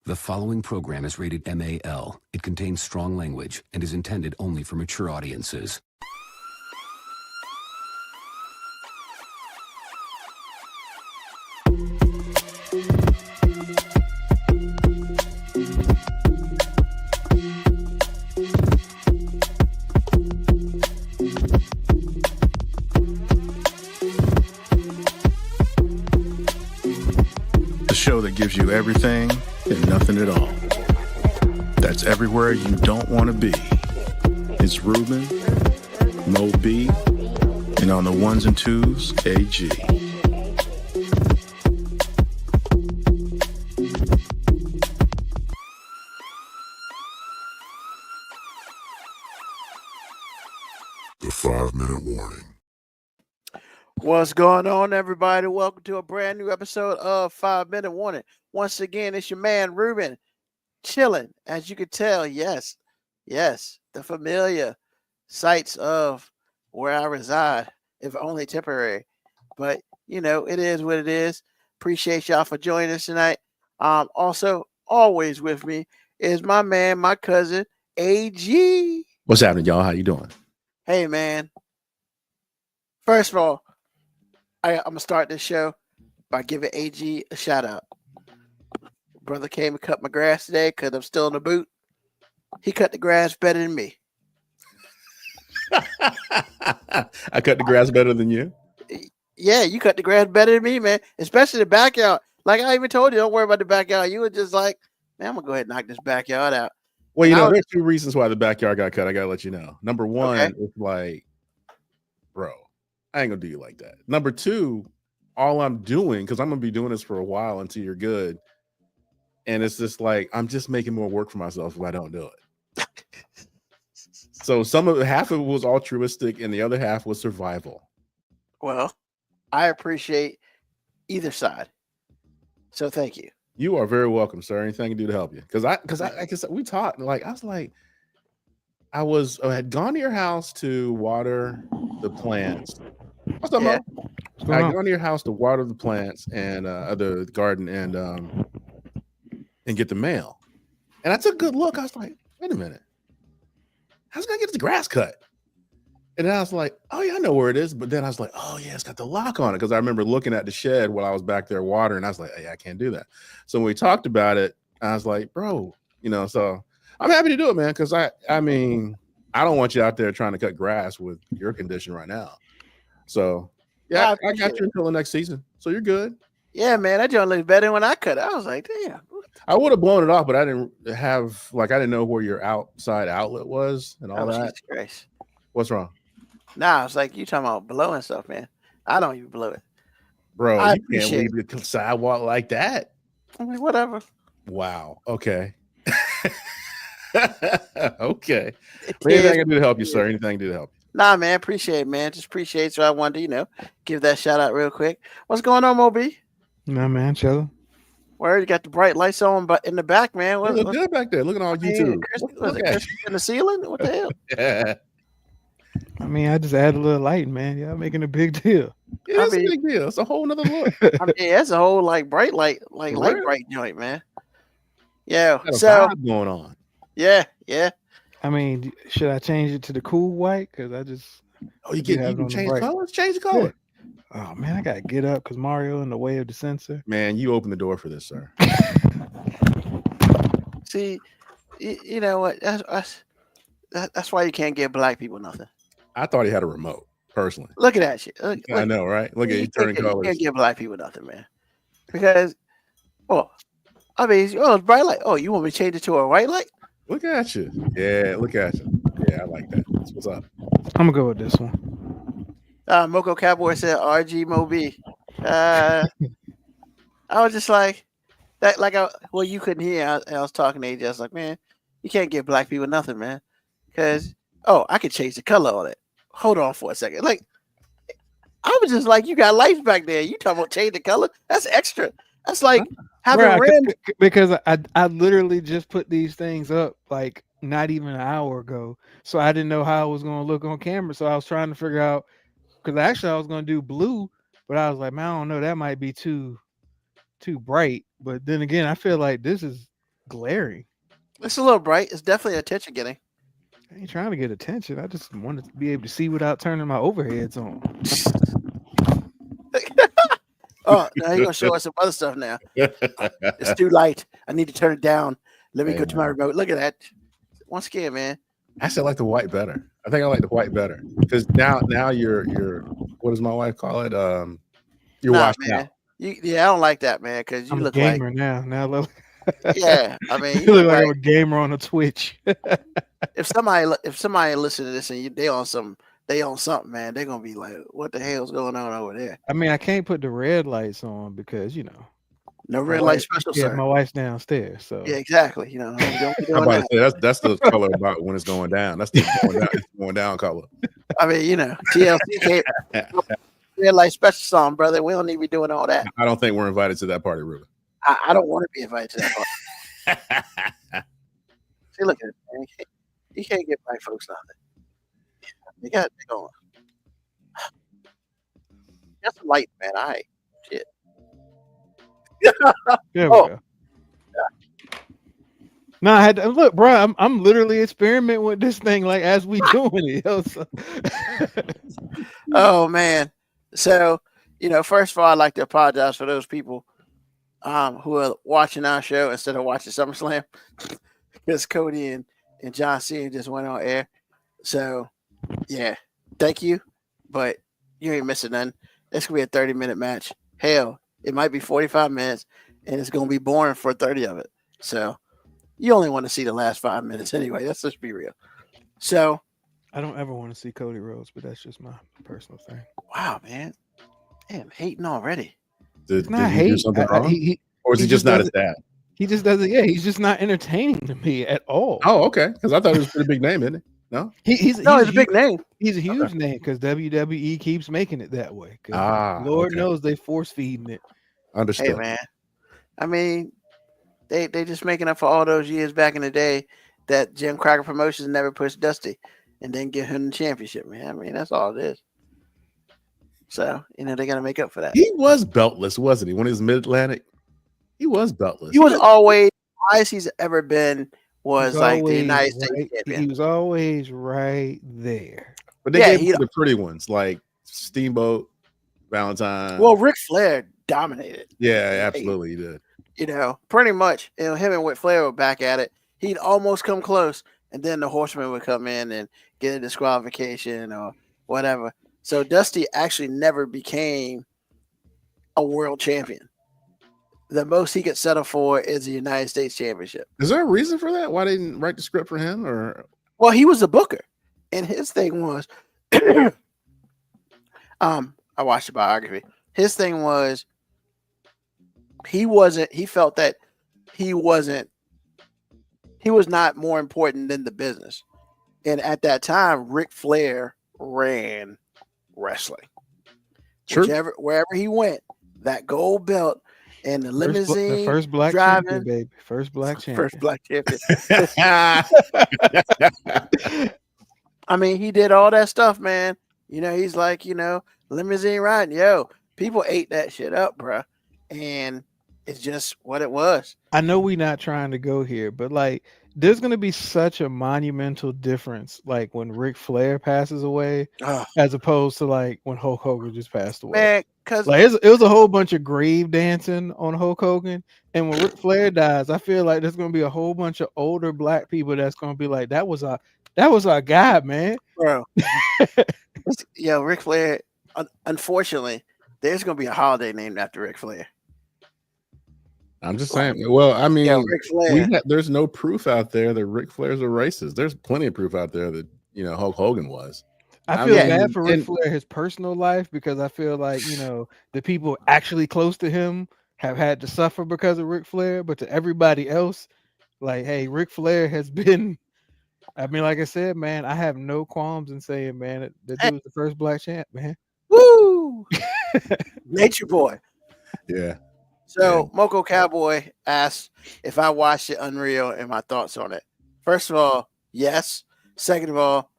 The following program is rated MAL. It contains strong language and is intended only for mature audiences. The show that gives you everything and nothing at all. That's everywhere you don't want to be. It's Ruben, Mo B, and on the ones and twos, AG. The 5-minute warning. What's going on, everybody? Welcome to a brand new episode of 5-Minute Warning. Once again, it's your man Ruben, chilling. As you can tell, yes, the familiar sights of where I reside, if only temporary. But you know, it is what it is. Appreciate y'all for joining us tonight. Also, always with me is my man, my cousin, AG. What's happening, y'all? How you doing? Hey, man. First of all, I'm gonna start this show by giving AG a shout out. Brother came and cut my grass today because I'm still in the boot. He cut the grass better than me. I cut the grass better than you. Yeah, you cut the grass better than me, man. Especially the backyard. Like I even told you, don't worry about the backyard. You were just like, man, I'm gonna go ahead and knock this backyard out. Well, you know, there's two reasons why the backyard got cut. I gotta let you know. Number one, Okay. it's like, bro, I ain't gonna do you like that. Number two, all I'm doing, because I'm gonna be doing this for a while until you're good. And it's just like I'm just making more work for myself if I don't do it. So half of it was altruistic and the other half was survival. Well, I appreciate either side. So thank you. You are very welcome, sir. Anything I can do to help you. Because we talked, like I was like, I had gone to your house to water the plants. What's up, Yeah. Mo? I had gone to your house to water the plants and the garden and get the mail. And I took a good look. I was like, wait a minute. How's it gonna get the grass cut? And then I was like, oh yeah, I know where it is. But then I was like, oh yeah, it's got the lock on it. Because I remember looking at the shed while I was back there watering. I was like, hey, I can't do that. So when we talked about it, I was like, bro, you know, so I'm happy to do it, man. Because I mean, I don't want you out there trying to cut grass with your condition right now. So yeah, I got you until the next season. So you're good. Yeah, man, that joint looks better when I cut it. I was like, damn. I would have blown it off, but I didn't know where your outside outlet was and all that. Jesus Christ. What's wrong? Nah, it's like you talking about blowing stuff, man. I don't even blow it. Bro, I you can't leave the sidewalk like that. I mean, whatever. Wow. Okay. Okay. Anything I can do to help you, sir? Anything I can do to help you? Nah, man, appreciate it, man. Just appreciate it. So I wanted to, give that shout out real quick. What's going on, Moby? Nah, man, chilling. Where you got the bright lights on, but in the back, man. You look good back there. Look at all YouTube. Was it Christmas in the ceiling? What the hell? Yeah. I mean, I just added a little light, man. Y'all making a big deal. Yeah, it's a big deal. It's a whole nother look. I mean, that's a whole like bright light, like For light real? bright joint, man. Yeah. Got a So vibe going on. yeah. I mean, should I change it to the cool white? Because I just Oh, you have it can on the change bright. colors? Change the color. Oh man, I gotta get up because Mario in the way of the sensor. Man, you open the door for this, sir. See, you know what? That's why you can't give black people nothing. I thought he had a remote, personally. Look at that shit. Look, I know, right? Look at you turning You colors. can't give black people nothing, man. Because, I mean, it's bright light. Oh, you want me to change it to a white light? Look at you. Yeah, look at you. Yeah, I like that. That's what's up. I'm gonna go with this one. Moko Cowboy said RG Moby. I was just like that. Like, you couldn't hear. I was talking to AJ. I was like, man, you can't give black people nothing, man. Because I could change the color on it. Hold on for a second. Like, I was just like, you got lights back there. You talking about change the color? That's extra. That's like having Bruh, rims. because I literally just put these things up like not even an hour ago, so I didn't know how it was gonna look on camera. So I was trying to figure out because actually I was gonna do blue, but I was like, man, I don't know, that might be too bright. But then again, I feel like this is glaring. It's a little bright. It's definitely attention getting. I ain't trying to get attention. I just wanted to be able to see without turning my overheads on. Oh, now you're gonna show us some other stuff now. It's too light. I need to turn it down. Let me Hey, go to my man. remote. Look at that. Once again, man. Actually, I like the white better. I think I like the white better because now you're what does my wife call it? You're Nah, washed man. out. Yeah, I don't like that, man. Because you I'm a look like, gamer now. Now look, yeah. I mean, you you look look like I'm like a gamer on a Twitch. if somebody listen to this and they on something, man, they're gonna be like, what the hell's going on over there? I mean, I can't put the red lights on because No my red light wife- special, yeah, sir. my wife's downstairs. So Yeah, exactly. You know, don't be I'm doing about to that. say that's the color about when it's going down. That's the going down. It's going down color. I mean, you know, TLC can't red light special song, brother. We don't need to be doing all that. I don't think we're invited to that party, Ruben. I don't want to be invited to that part. See, look at it, man. You can't get black folks nothing. You got to go. That's light, man. All right. Shit. there we Oh. go. No, I had to look, bro. I'm literally experimenting with this thing like as we doing it. Yo, so- Oh man. So, first of all, I'd like to apologize for those people who are watching our show instead of watching SummerSlam. Because Cody and John Cena just went on air. So yeah, thank you. But you ain't missing nothing. It's gonna be a 30-minute match. Hell, it might be 45 minutes, and it's gonna be boring for 30 of it. So you only want to see the last 5 minutes anyway. Let's just be real. So I don't ever want to see Cody Rhodes, but that's just my personal thing. wow, man. Damn, hating already. Did, It's not did he do hate. something wrong? Or is he he just just not as doesn't- bad? He just doesn't. Yeah, he's just not entertaining to me at all. Oh, okay. Because I thought it was a pretty big name, isn't it? No? He's No, it's a big huge, name. he's a huge name because WWE keeps making it that way. 'Cause Lord okay. knows they force feeding it. Understood. Hey man. I mean, they just making up for all those years back in the day that Jim Crockett Promotions never pushed Dusty and then give him the championship, man. I mean, that's all it is. So, they gotta make up for that. He was beltless, wasn't he? When he was Mid-Atlantic, he was beltless. He was always highest he's ever been was He's like the always United States right- champion. He was always right there. But they Yeah, gave he- him the pretty ones like Steamboat, Valentine. Well, Ric Flair dominated. yeah, absolutely, he did. Pretty much. Him and Ric Flair were back at it. He'd almost come close, and then the Horseman would come in and get a disqualification or whatever. So Dusty actually never became a world champion. The most he could settle for is the United States Championship. Is there a reason for that? Why they didn't write the script for him? Or Well, he was a booker, and his thing was, I watched the biography. His thing was, he felt that he was not more important than the business. And at that time, Ric Flair ran wrestling. True. Wherever he went, that gold belt and the limousine, the first black driving, champion, baby. First black champion. first black champion. I mean, he did all that stuff, man. He's like, limousine riding. Yo, people ate that shit up, bro. And it's just what it was. I know we're not trying to go here, but like there's gonna be such a monumental difference like when Ric Flair passes away Oh, as opposed to like when Hulk Hogan just passed away. man, because Like it was a whole bunch of grave dancing on Hulk Hogan, and when Ric Flair dies, I feel like there's gonna be a whole bunch of older black people that's gonna be like, that was our guy, man. bro, Ric Flair, unfortunately, there's going to be a holiday named after Ric Flair. I'm just saying. Well, I mean, Ric Flair. there's no proof out there that Ric Flair's a racist. There's plenty of proof out there that Hulk Hogan was. I feel mean, bad for Ric and- Flair, his personal life, because I feel like, the people actually close to him have had to suffer because of Ric Flair, but to everybody else, like, hey, Ric Flair has been, I mean, like I said, man, I have no qualms in saying, man, that dude was the first black champ, man. Woo! Nature Boy. Yeah. So, Moco Cowboy asked if I watched it Unreal and my thoughts on it. First of all, yes. Second of all,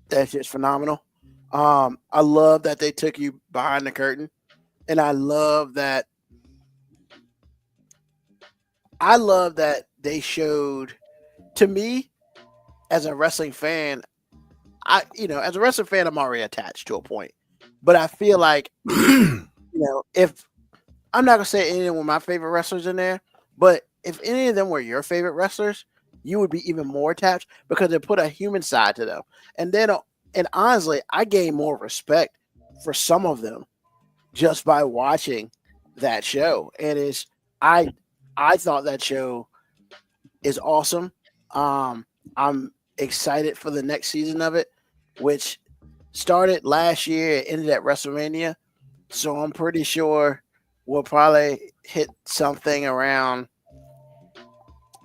that's just phenomenal. I love that they took you behind the curtain, and I love that. I love that they showed, to me, as a wrestling fan, as a wrestling fan, I'm already attached to a point. But I feel like, if I'm not gonna say any of my favorite wrestlers in there, but if any of them were your favorite wrestlers, you would be even more attached because they put a human side to them. And honestly, I gained more respect for some of them just by watching that show. And I thought that show is awesome. I'm excited for the next season of it, which started last year. It ended at WrestleMania. So I'm pretty sure we'll probably hit something around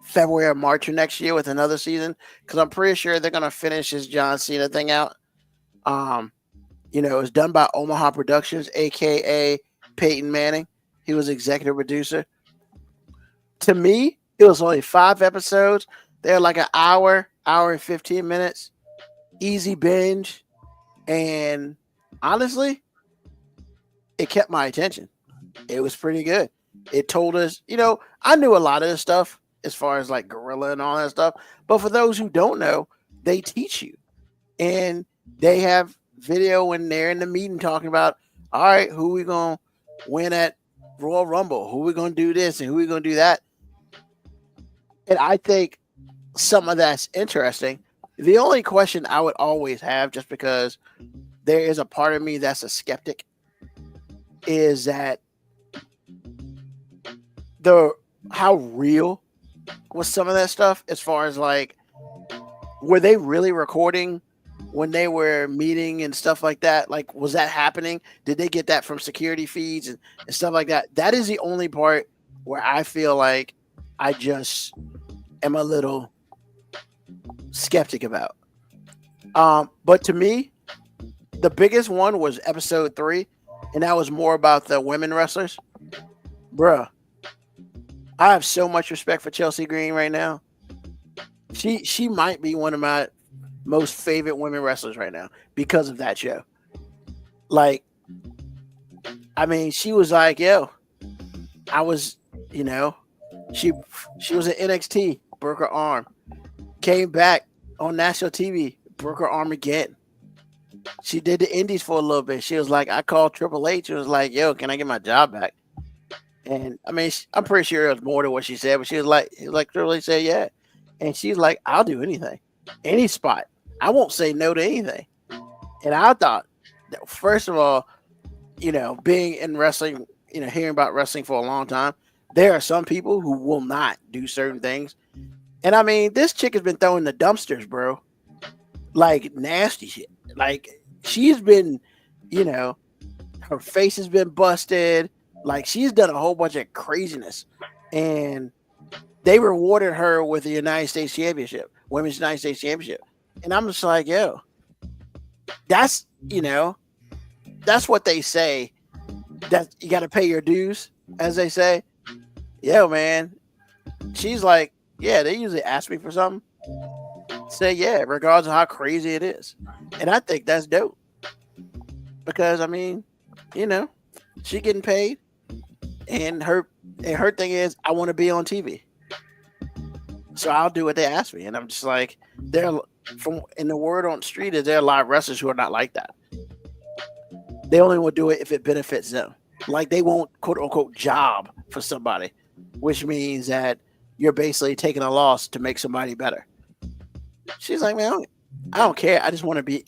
February or March of next year with another season, because I'm pretty sure they're going to finish this John Cena thing out. It was done by Omaha Productions, a.k.a. Peyton Manning. He was executive producer. To me, it was only 5 episodes. They're like an hour and 15 minutes. Easy binge. And honestly, it kept my attention. It was pretty good. It told us, I knew a lot of this stuff as far as like Gorilla and all that stuff. But for those who don't know, they teach you. And they have video when they're in the meeting talking about, all right, who we going to win at Royal Rumble? Who we going to do this and who we going to do that? And I think some of that's interesting. The only question I would always have, just because there is a part of me that's a skeptic, is that how real was some of that stuff, as far as like, were they really recording when they were meeting and stuff like that? Like, was that happening? Did they get that from security feeds and stuff like that? That is the only part where I feel like I just am a little skeptic about. But to me, the biggest one was episode 3, and that was more about the women wrestlers. Bruh, I have so much respect for Chelsea Green right now. She might be one of my most favorite women wrestlers right now because of that show. Like, I mean, she was like, yo, I was, she was at NXT, broke her arm, came back on national TV, broke her arm again. She did the indies for a little bit. She was like, I called Triple H and was like, yo, can I get my job back? And I mean, I'm pretty sure it was more than what she said, but he was like Triple H said, yeah. And she's like, I'll do anything, any spot. I won't say no to anything. And I thought, first of all, being in wrestling, hearing about wrestling for a long time, there are some people who will not do certain things. And I mean, this chick has been throwing the dumpsters, bro. Like, nasty shit. Like, she's been, her face has been busted. Like, she's done a whole bunch of craziness. And they rewarded her with the United States Championship, Women's United States Championship. And I'm just like, yo, that's what they say, that you got to pay your dues, as they say. Yo, man, she's like, yeah, they usually ask me for something. Say, yeah, regardless of how crazy it is. And I think that's dope. Because, I mean, she getting paid. And her thing is, I want to be on TV. So I'll do what they ask me. And I'm just like, in the word on the street is there are a lot of wrestlers who are not like that. They only will do it if it benefits them. Like, they won't, quote unquote, job for somebody, which means that you're basically taking a loss to make somebody better. She's like, man, I don't care. I want to be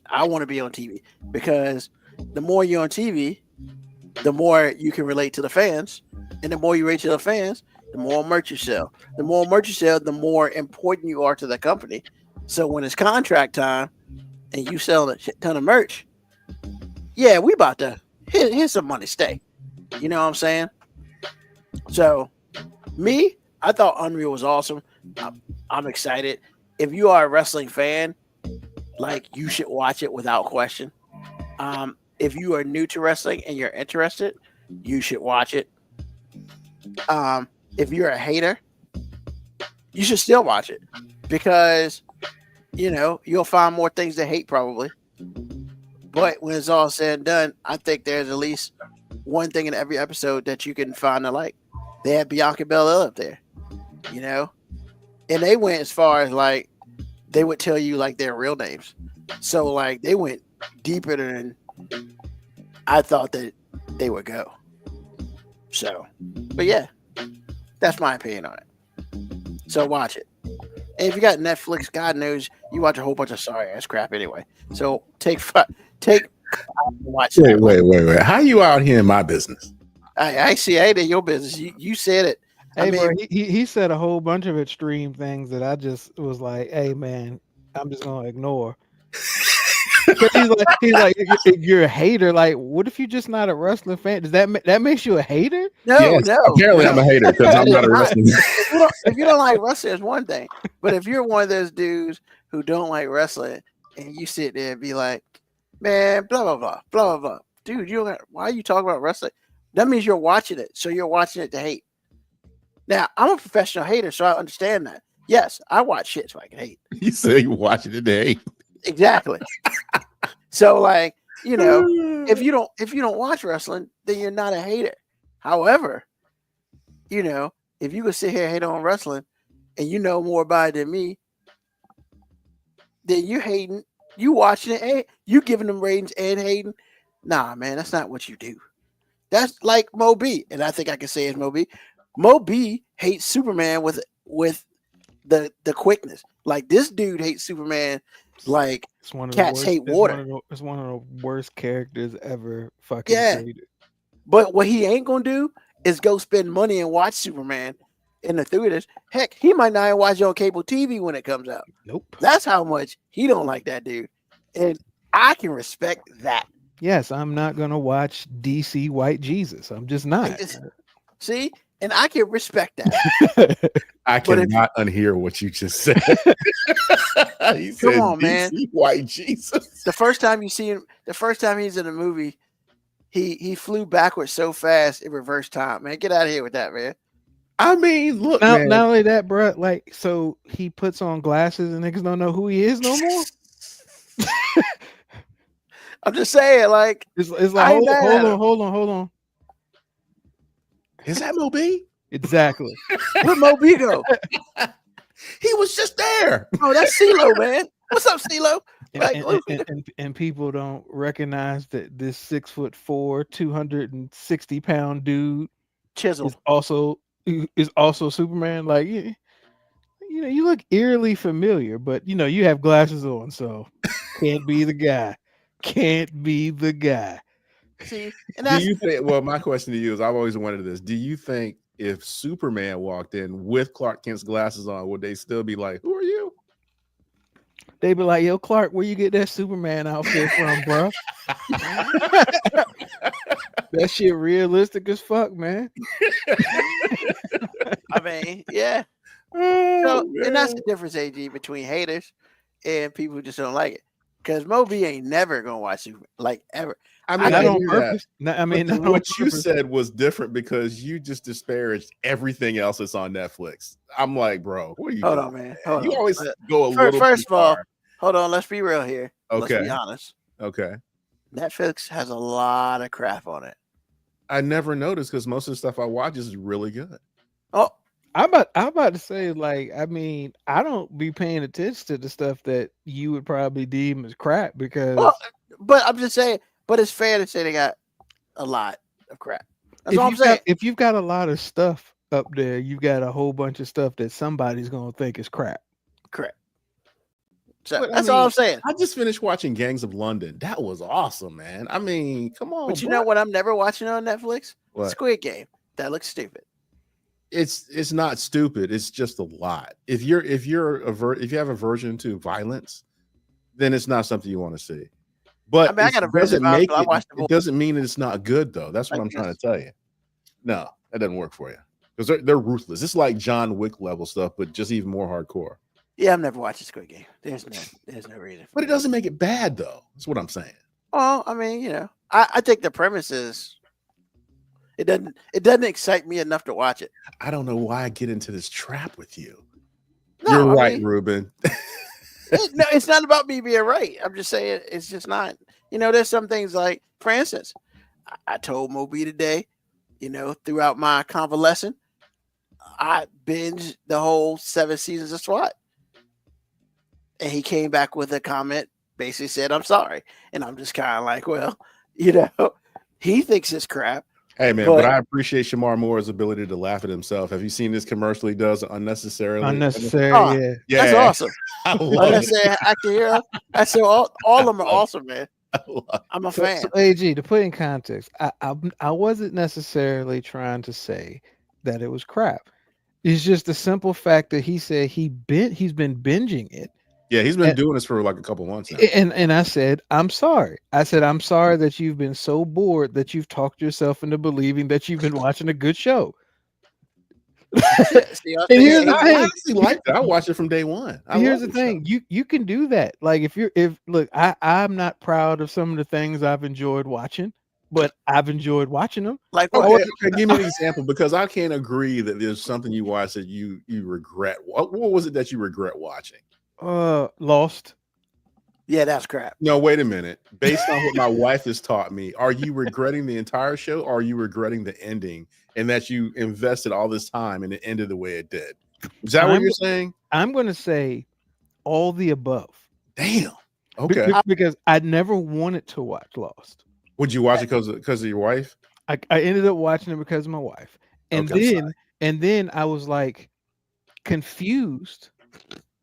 on TV, because the more you're on TV, the more you can relate to the fans. And the more you relate to the fans, the more merch you sell. The more merch you sell, the more important you are to the company. So when it's contract time and you sell a shit ton of merch, yeah, we about to here's some money, stay. You know what I'm saying? So I thought Unreal was awesome. I'm excited. If you are a wrestling fan, like, you should watch it without question. If you are new to wrestling and you're interested, you should watch it. If you're a hater, you should still watch it, because you'll find more things to hate probably. But when it's all said and done, I think there's at least one thing in every episode that you can find to like. They had Bianca Belair up there. you know, and they went as far as like they would tell you like their real names. So like they went deeper than I thought that they would go. So, but yeah, that's my opinion on it. So watch it. And if you got Netflix, God knows you watch a whole bunch of sorry ass crap anyway. So watch that. Wait. How you out here in my business? I see. Hey, in your business. You said it. Hey, bro, he said a whole bunch of extreme things that I just was like, hey, man, I'm just gonna ignore. he's like, you're a hater. Like, what if you're just not a wrestling fan? Does that makes you a hater? No. Apparently, I'm a hater because I'm not a wrestling. If you don't like wrestling, it's one thing. But if you're one of those dudes who don't like wrestling and you sit there and be like, man, blah blah blah blah blah blah, dude, why are you talking about wrestling? That means you're watching it, so you're watching it to hate. Now, I'm a professional hater, so I understand that. Yes, I watch shit so I can hate. You say you watching it to hate. Exactly. So, like, you know, if you don't watch wrestling, then you're not a hater. However, you know, if you could sit here and hate on wrestling and you know more about it than me, then you hating, you watching it, and you giving them ratings and hating. Nah, man, that's not what you do. That's like Mo B, and I think I can say it's Mo B. Mo B hates Superman with the quickness. Like this dude hates Superman like cats hate water. It's one of the worst characters ever fucking created. But what he ain't gonna do is go spend money and watch Superman in the theaters. Heck, he might not even watch it on cable TV when it comes out. Nope. That's how much he don't like that dude. And I can respect that. Yes, I'm not gonna watch DC White Jesus. I'm just not. See? And I can respect that. I cannot unhear what you just said. He said, come on, man. White Jesus. The first time you see him, the first time he's in a movie, he flew backwards so fast in reverse time. Man, get out of here with that, man. I mean, look, not man. only that, bro. Like, so he puts on glasses and niggas don't know who he is no more. I'm just saying, like, it's like, hold on. Is that Mo B? Exactly. Where'd Mo B go? He was just there. Oh, that's CeeLo, man. What's up, CeeLo? And people don't recognize that this 6'4", 260-pound dude Chisel is also Superman. Like, you know, you look eerily familiar, but you know, you have glasses on, so can't be the guy. Can't be the guy. See, and that's, do you think? Well, my question to you is, I've always wondered this. Do you think if Superman walked in with Clark Kent's glasses on, would they still be like, "Who are you?" They'd be like, "Yo, Clark, where you get that Superman outfit from, bro?" That shit realistic as fuck, man. I mean, yeah. And that's the difference, AG, between haters and people who just don't like it. Because Mo B ain't never gonna watch Superman, like ever. I mean, not on purpose. I mean, what you said was different because you just disparaged everything else that's on Netflix. I'm like, bro, what are you doing? On, man. Hold you on. always go a little. First of all, hold on. Let's be real here. Okay. Let's be honest. Okay. Netflix has a lot of crap on it. I never noticed because most of the stuff I watch is really good. Oh, I'm about to say, like, I mean, I don't be paying attention to the stuff that you would probably deem as crap because. But I'm just saying. But it's fair to say they got a lot of crap. That's all I'm saying. If you've got a lot of stuff up there, you've got a whole bunch of stuff that somebody's gonna think is crap. Correct. So that's all I'm saying. I just finished watching Gangs of London. That was awesome, man. I mean, come on. But you know what I'm never watching on Netflix? What? Squid Game. That looks stupid. It's not stupid. It's just a lot. If you have aversion to violence, then it's not something you want to see. But I mean, I got a version. It doesn't mean it's not good, though. That's what I'm trying to tell you. No, that doesn't work for you because they're ruthless. It's like John Wick level stuff, but just even more hardcore. Yeah, I've never watched a Squid Game. There's no reason. But it doesn't make it bad, though. That's what I'm saying. Oh, I mean, you know, I think the premise is it doesn't excite me enough to watch it. I don't know why I get into this trap with you. No, you're right, Ruben. No, it's not about me being right. I'm just saying it's just not. You know, there's some things like, for instance, I told Mo B today, you know, throughout my convalescence, I binged the whole 7 seasons of SWAT. And he came back with a comment, basically said, I'm sorry. And I'm just kind of like, well, he thinks it's crap. Hey man, but I appreciate Shamar Moore's ability to laugh at himself. Have you seen this commercial he does unnecessarily? Unnecessary, yeah. That's awesome. I love Unnecessary actor hero. I said all of them are awesome, man. I'm a fan. So AG, to put in context, I wasn't necessarily trying to say that it was crap. It's just the simple fact that he said he's been binging it. Yeah, he's been doing this for like a couple months now. And I said, I'm sorry. I said, I'm sorry that you've been so bored that you've talked yourself into believing that you've been watching a good show. See, And here's the I thing. honestly like that. I watched it from day one. Here's the thing. You can do that. Like I'm not proud of some of the things I've enjoyed watching, but I've enjoyed watching them. Like, Okay, give me an example, because I can't agree that there's something you watched that you regret. What was it that you regret watching? Lost. Yeah, that's crap. No, wait a minute. Based on what my wife has taught me, are you regretting the entire show, or are you regretting the ending and that you invested all this time and it ended the way it did? Is that what you're saying? I'm going to say all the above. Damn. Okay. Because I never wanted to watch Lost. Would you watch it because of your wife? I ended up watching it because of my wife. And then I was like confused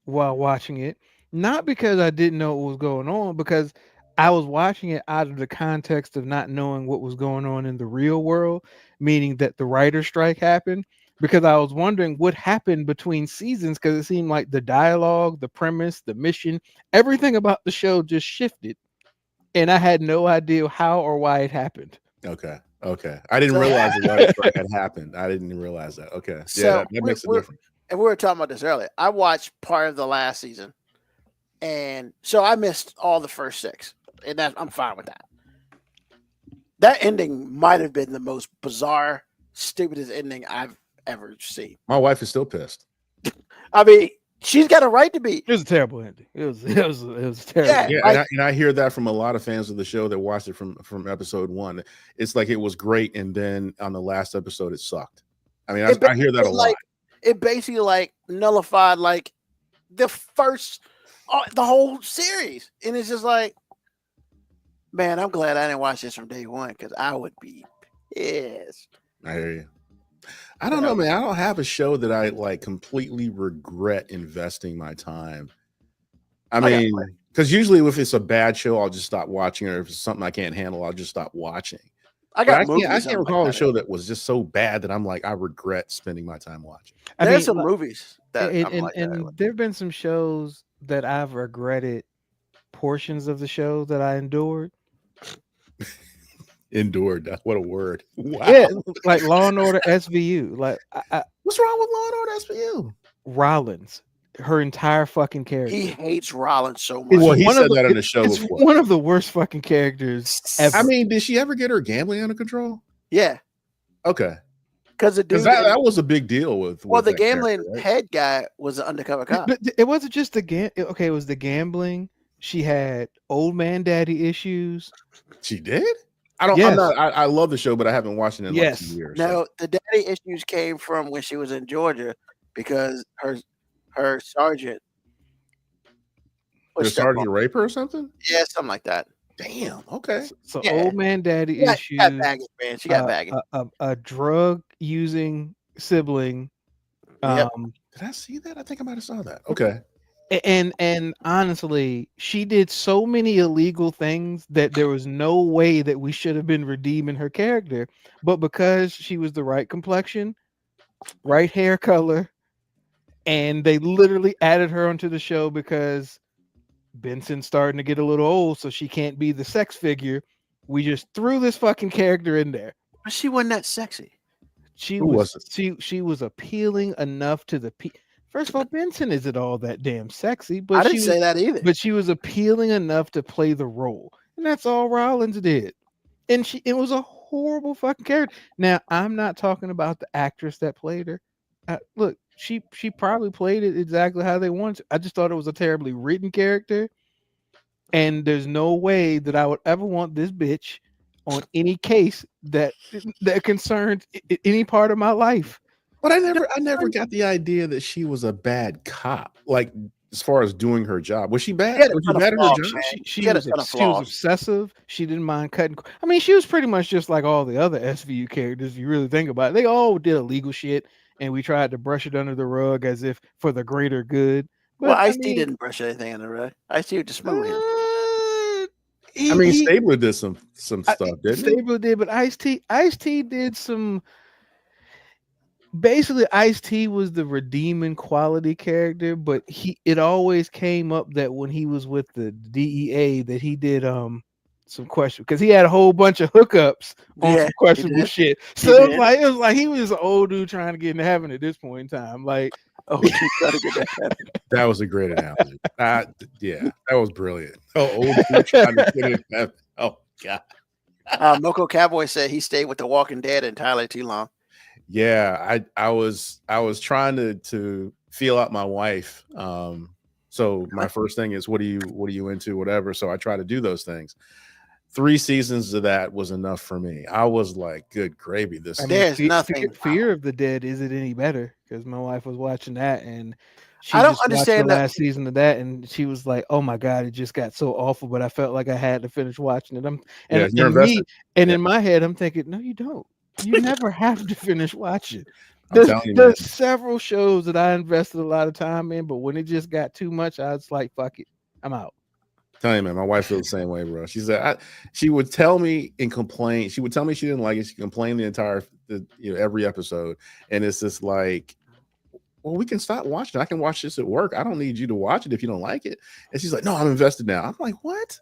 while watching it, not because I didn't know what was going on, because I was watching it out of the context of not knowing what was going on in the real world, meaning that the writer's strike happened, because I was wondering what happened between seasons, because it seemed like the dialogue, the premise, the mission, everything about the show just shifted, and I had no idea how or why it happened. Okay. I didn't realize the writer's strike had happened. I didn't realize that. Okay. So that makes a difference. And we were talking about this earlier. I watched part of the last season, and so I missed all the first 6, and I'm fine with that. That ending might have been the most bizarre, stupidest ending I've ever seen. My wife is still pissed. I mean, she's got a right to be. It was a terrible ending. It was terrible. Yeah, and I hear that from a lot of fans of the show that watched it from episode 1. It's like it was great, and then on the last episode it sucked. I mean, I hear that a lot. It basically like nullified like the whole series, and it's just like, man, I'm glad I didn't watch this from day one, because I would be pissed. I hear you. I don't know, man. I don't have a show that I like completely regret investing my time. I mean, because usually if it's a bad show, I'll just stop watching, or if it's something I can't handle, I'll just stop watching. I can't recall a show that was just so bad that I'm like, I regret spending my time watching. There's some movies that and there have been some shows that I've regretted portions of the show that I endured. Endured. What a word. Wow. Yeah, like Law and Order SVU. Like, what's wrong with Law and Order SVU? Rollins, her entire fucking character. He hates Rollins so much. Well, he said that on the show it's before. One of the worst fucking characters ever. I mean, did she ever get her gambling under control? Yeah. Okay. Because that was a big deal with the gambling head guy was an undercover cop. But it wasn't just the it was the gambling. She had old man daddy issues. She did? I love the show, but I haven't watched it in like 2 years. No, the daddy issues came from when she was in Georgia, because her sergeant sergeant rape her or something? Yeah, something like that. Damn. Okay. So old man daddy issues. She got baggage, man. She got baggage. A drug using sibling. Did I see that? I think I might have saw that. Okay. And honestly, she did so many illegal things that there was no way that we should have been redeeming her character. But because she was the right complexion, right hair color, and they literally added her onto the show because Benson's starting to get a little old, so she can't be the sex figure. We just threw this fucking character in there. But she wasn't that sexy. She was appealing enough to the people. First of all, Benson isn't all that damn sexy, but I didn't say that either. But she was appealing enough to play the role, and that's all Rollins did. And it was a horrible fucking character. Now, I'm not talking about the actress that played her. Look, she probably played it exactly how they wanted to. I just thought it was a terribly written character, and there's no way that I would ever want this bitch on any case that concerns any part of my life. But I never got the idea that she was a bad cop. Like as far as doing her job, was she bad? She had a Was she ton of bad at her flaws, job? man. She She had a was ton of she was flaws. obsessive. She didn't mind cutting. I mean, she was pretty much just like all the other SVU characters. If you really think about it, they all did illegal shit, and we tried to brush it under the rug as if for the greater good. Well, But I Ice-T mean, didn't brush anything in the rug. Ice-T was just smooth him. I mean, Stabler did some stuff, didn't he? Stabler did, but Ice-T did some. Basically, Ice-T was the redeeming quality character, but it always came up that when he was with the DEA that he did some question because he had a whole bunch of hookups on Yeah, some he questionable did. shit. He So did. it was like he was an old dude trying to get into heaven at this point in time. Like, Oh, he tried to get that happened. That was a great analogy. Yeah, that was brilliant. Oh, old dude trying to get it. Oh God. Moko Cowboy said he stayed with The Walking Dead entirely too long. Yeah, I was trying to feel out my wife. So my first thing is what are you into, whatever. So I try to do those things. 3 seasons of that was enough for me. I was like, good gravy. This I mean, There's nothing. Fear of the Dead. Is it any better? Because my wife was watching that and she I don't just watched the understand that. last season of that and she was like, "Oh my god, it just got so awful." But I felt like I had to finish watching it. Yeah, you're invested. In my head, I'm thinking, no, you don't. You never have to finish watching. I'm telling you, man. There's several shows that I invested a lot of time in, but when it just got too much, I was like, "Fuck it, I'm out." Tell you, man, my wife feels the same way, bro. She said she would tell me and complain. She would tell me she didn't like it. She complained every episode, and it's just like, well, we can stop watching. I can watch this at work. I don't need you to watch it if you don't like it. And she's like, no, I'm invested now. I'm like, what?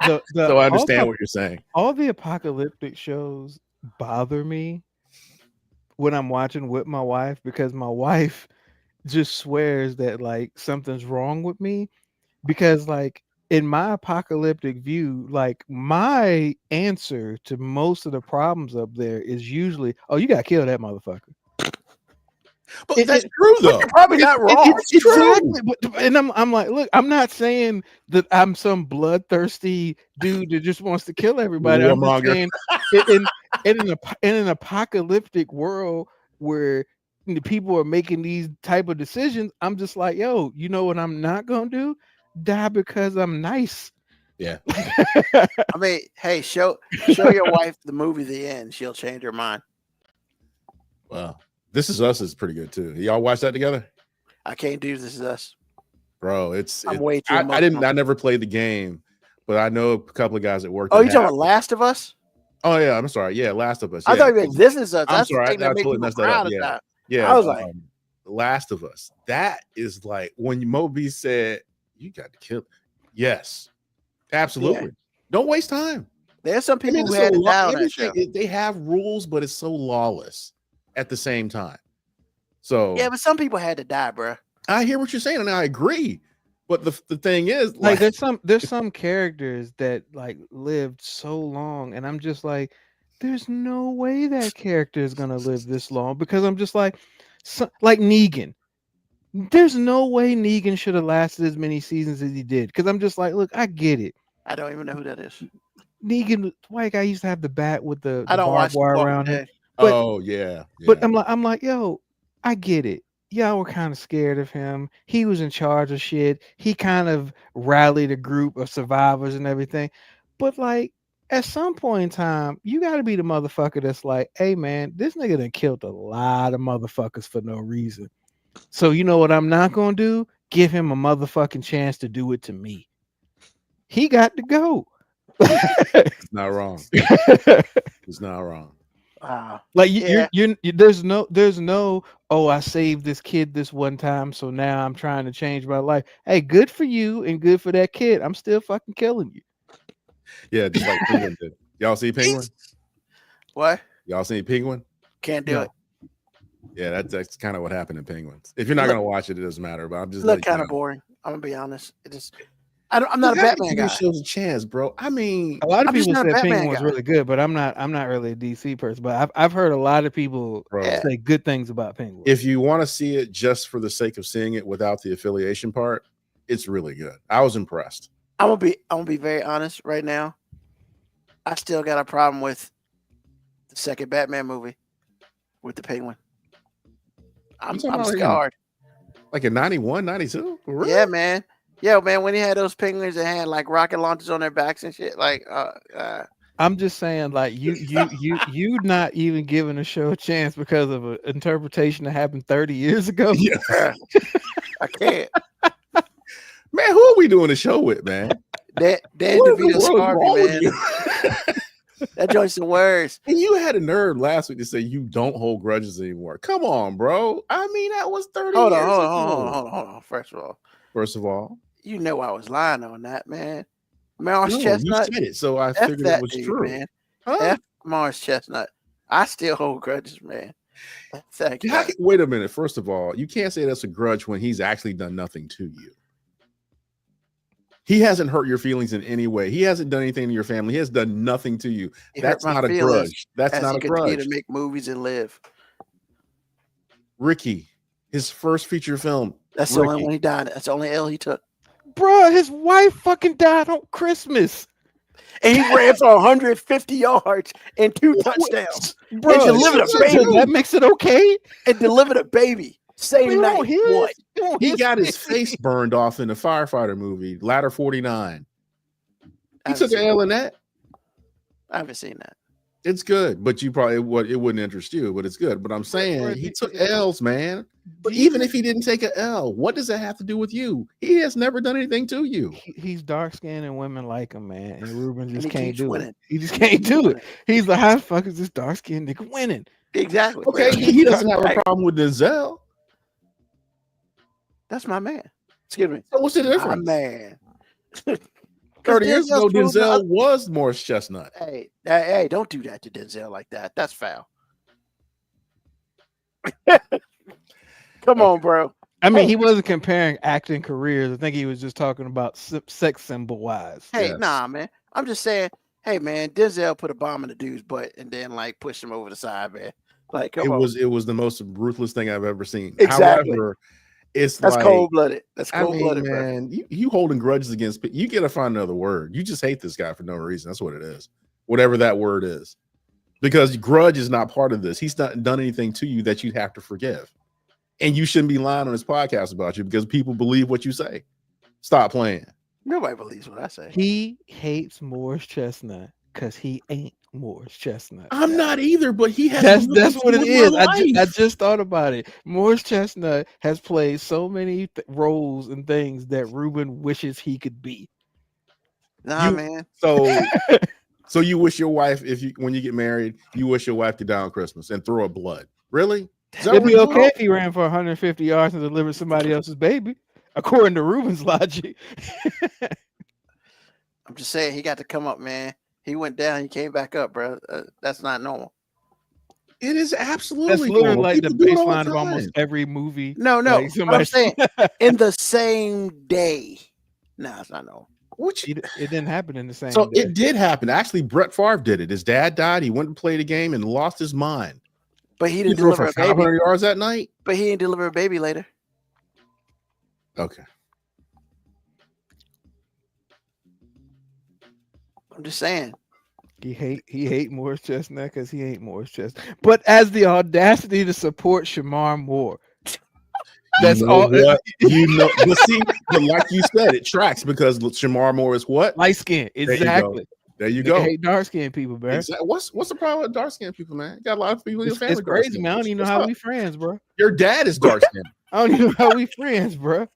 So I understand what you're saying. All the apocalyptic shows bother me when I'm watching with my wife because my wife just swears that like something's wrong with me because like in my apocalyptic view, like my answer to most of the problems up there is usually, oh, you gotta kill that motherfucker. But that's true though. You're probably not wrong. It's true. Exactly. And I'm like, look, I'm not saying that I'm some bloodthirsty dude that just wants to kill everybody. I'm just saying in an apocalyptic world where the people are making these type of decisions, I'm just like, yo, you know what I'm not gonna do? Die because I'm nice. Yeah. I mean, hey, show your wife the movie The End. She'll change her mind. Wow. This Is Us is pretty good too. Y'all watch that together? I can't do This Is Us. Bro, I'm way too I never played the game, but I know a couple of guys that work. Oh, you talking about Last of Us? Oh yeah, I'm sorry. Yeah, Last of Us. I Yeah. thought you meant This Is Us. I'm That's sorry, the thing I that made totally people messed that cry up. all the Yeah. time. Yeah, I was like, Last of Us. That is like when Moby said, "You got to kill." Yes, absolutely. Yeah. Don't waste time. There's some people who it's had so to die on that show. everything- They have rules, but it's so lawless at the same time. So Yeah, but some people had to die, bro. I hear what you're saying, and I agree. But the thing is, Like there's some characters that like lived so long, and I'm just like, there's no way that character is gonna live this long because I'm just like Negan. There's no way Negan should have lasted as many seasons as he did. Because I'm just like, look, I get it. I don't even know who that is. Negan, white guy used to have the bat with the I don't barbed watch wire Walking around him. Dead. But- oh yeah. But I'm like, yo, I get it. Y'all were kind of scared of him. He was in charge of shit. He kind of rallied a group of survivors and everything. But like at some point in time, you got to be the motherfucker that's like, hey man, this nigga done killed a lot of motherfuckers for no reason. So you know what I'm not gonna do? Give him a motherfucking chance to do it to me. He got to go. It's not wrong. It's not wrong. Wow. Like Yeah. there's no oh, I saved this kid this one time, so now I'm trying to change my life. Hey, good for you and good for that kid. I'm still fucking killing you. Yeah, just like Penguin did. Y'all see Penguin? What? Y'all see Penguin? Can't do No. it. Yeah, that's kind of what happened in Penguins. If you're not gonna watch it, it doesn't matter. But I'm just Look letting you kind of know. boring. I'm gonna be honest. It is. I'm not a You gotta Batman give guy. these shows a chance, bro. I mean, A lot of I'm just people not a said Batman Penguin was guy. really good, but I'm not really a DC person. But I've heard a lot of people bro, Yeah. say good things about Penguin. if you want to see it just for the sake of seeing it without the affiliation part, it's really good. I was impressed. I'm gonna be very honest right now. I still got a problem with the second Batman movie with the Penguin. I'm talking about scarred. Like in 91, 92? Really? Yeah, man. Yeah, man. When he had those penguins that had like rocket launchers on their backs and shit, like, I'm just saying, like you not even giving the show a chance because of an interpretation that happened 30 years ago. Yeah. I can't. Man, who are we doing the show with, man? Dan What in the DeVito world is wrong Scarby, with man. you? That joint's the worst. And you had a nerve last week to say you don't hold grudges anymore. Come on, bro. I mean, that was 30 Hold years on, ago. hold on. First of all, You know I was lying on that, man. Mars no, Chestnut. you said it, so I F figured that it was dude, true. man. Huh? F Mars Chestnut. I still hold grudges, man. Thank you. Wait a minute. First of all, you can't say that's a grudge when he's actually done nothing to you. He hasn't hurt your feelings in any way. He hasn't done anything to your family. He has done nothing to you. That's not a grudge. That's not a grudge. To make movies and live. Ricky, his first feature film. That's the only one he died. That's the only L he took. Bruh, his wife fucking died on Christmas. And he ran for 150 yards and 2 touchdowns. Bruh, And delivered a baby. that makes it okay. And delivered a baby. Same night. What? He got his face burned off in the firefighter movie, Ladder 49. He took an L in that. I haven't seen that. It's good, but you probably it wouldn't interest you, but it's good. But I'm saying he took L's, man. But even if he didn't take an L, what does that have to do with you? He has never done anything to you. He's dark skinned and women like him, man. And Ruben just he can't keeps do winning. it. He just can't do it. He's like, how the fuck is this dark skinned nigga winning? Exactly. Okay, he doesn't have a problem with Denzel. That's my man. Excuse me. So what's the My difference? man. 30 years ago, Denzel's Denzel was Morris Chestnut. Hey, don't do that to Denzel like that. That's foul. Come on, bro. I mean, he wasn't comparing acting careers. I think he was just talking about sex symbol wise. Hey, Yes. nah, man. I'm just saying, hey, man, Denzel put a bomb in the dude's butt and then like pushed him over the side, man. Like, come on. It was the most ruthless thing I've ever seen. Exactly. However, that's like, cold blooded. That's cold blooded, man. You holding grudges against people. You gotta find another word. You just hate this guy for no reason. That's what it is. Whatever that word is. Because grudge is not part of this. He's not done anything to you that you'd have to forgive. And you shouldn't be lying on his podcast about you because people believe what you say. Stop playing. Nobody believes what I say. He hates Morris Chestnut because he ain't Morris Chestnut. I'm not either, but he has. That's what it is. I Life. just thought about it. Morris Chestnut has played so many roles and things that Ruben wishes he could be. Nah, man. So you wish your wife, when you get married, you wish your wife to die on Christmas and throw up blood. Really? It'd be okay if he ran for 150 yards and delivered somebody else's baby, according to Ruben's logic. I'm just saying he got to come up, man. He went down, he came back up, bro. That's not normal. It is absolutely. That's literally normal. like People the do it all baseline the of almost time. every movie. No. Like I'm saying in the same day. No, it's not normal. It didn't happen in the same So day. it did happen. Actually, Brett Favre did it. His dad died. He went and played a game and lost his mind. But he didn't threw deliver for a baby. 500 yards that night. But he didn't deliver a baby later. Okay. I'm just saying. He hate Morris Chestnut because he ain't Morris Chestnut. But as the audacity to support Shamar Moore. That's all. But see, but like you said, it tracks because Shamar Moore is what? Light skin. Exactly. There you go. Hate dark skinned people, bro. Exactly. What's the problem with dark skinned people, man? You got a lot of people in your family. It's crazy, man. I don't even know how we friends, bro. Your dad is dark skinned. I don't even know how we friends, bro.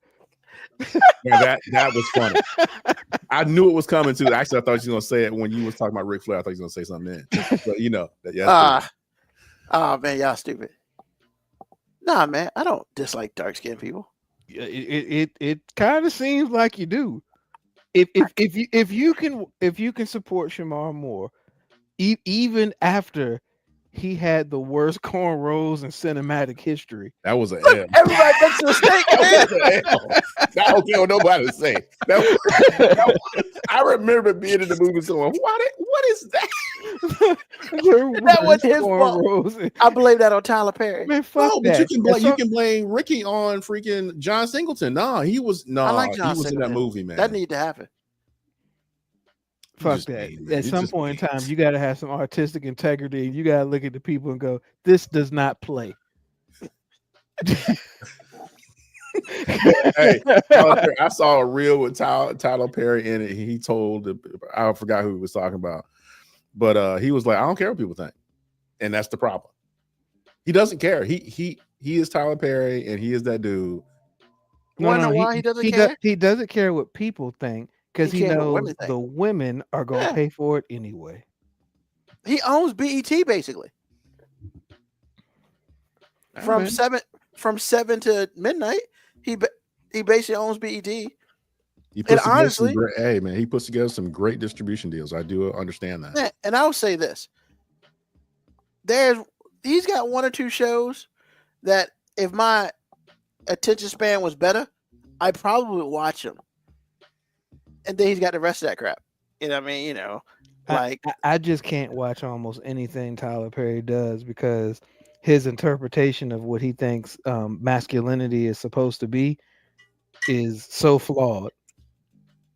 Yeah, that was funny. I knew it was coming too. Actually, I thought you were gonna say it when you was talking about Ric Flair. I thought you were gonna say something then. But you know, Man, y'all stupid. Nah, man, I don't dislike dark skinned people. It kind of seems like you do. If you can support Shamar Moore, even after he had the worst cornrows in cinematic history. That was an L. Everybody makes a mistake, man. That was an L. I don't care what nobody say. I remember being in the movie going, what is that? That wasn't his fault. I blame that on Tyler Perry. Man, fuck No, but you can blame Ricky on freaking John Singleton. I like John Singleton. In that movie, man. That need to happen. Fuck that. At some point in time, you got to have some artistic integrity. You got to look at the people and go, this does not play. Hey, Tyler Perry, I saw a reel with Tyler Perry in it. He told, I forgot who he was talking about, but he was like, I don't care what people think, and that's the problem. He doesn't care. He is Tyler Perry, and he is that dude. Why he doesn't care? He doesn't care what people think because he cares what knows women think. the women are gonna Yeah. pay for it anyway. He owns BET basically. From Alright. 7 to midnight, he basically owns BET. He puts together honestly- some great, hey man, he puts together some great distribution deals. I do understand that. Yeah, and I'll say this: he's got 1 or 2 shows that if my attention span was better, I probably would watch them. And then he's got the rest of that crap. You know what I mean? You know, like I just can't watch almost anything Tyler Perry does because his interpretation of what he thinks masculinity is supposed to be is so flawed.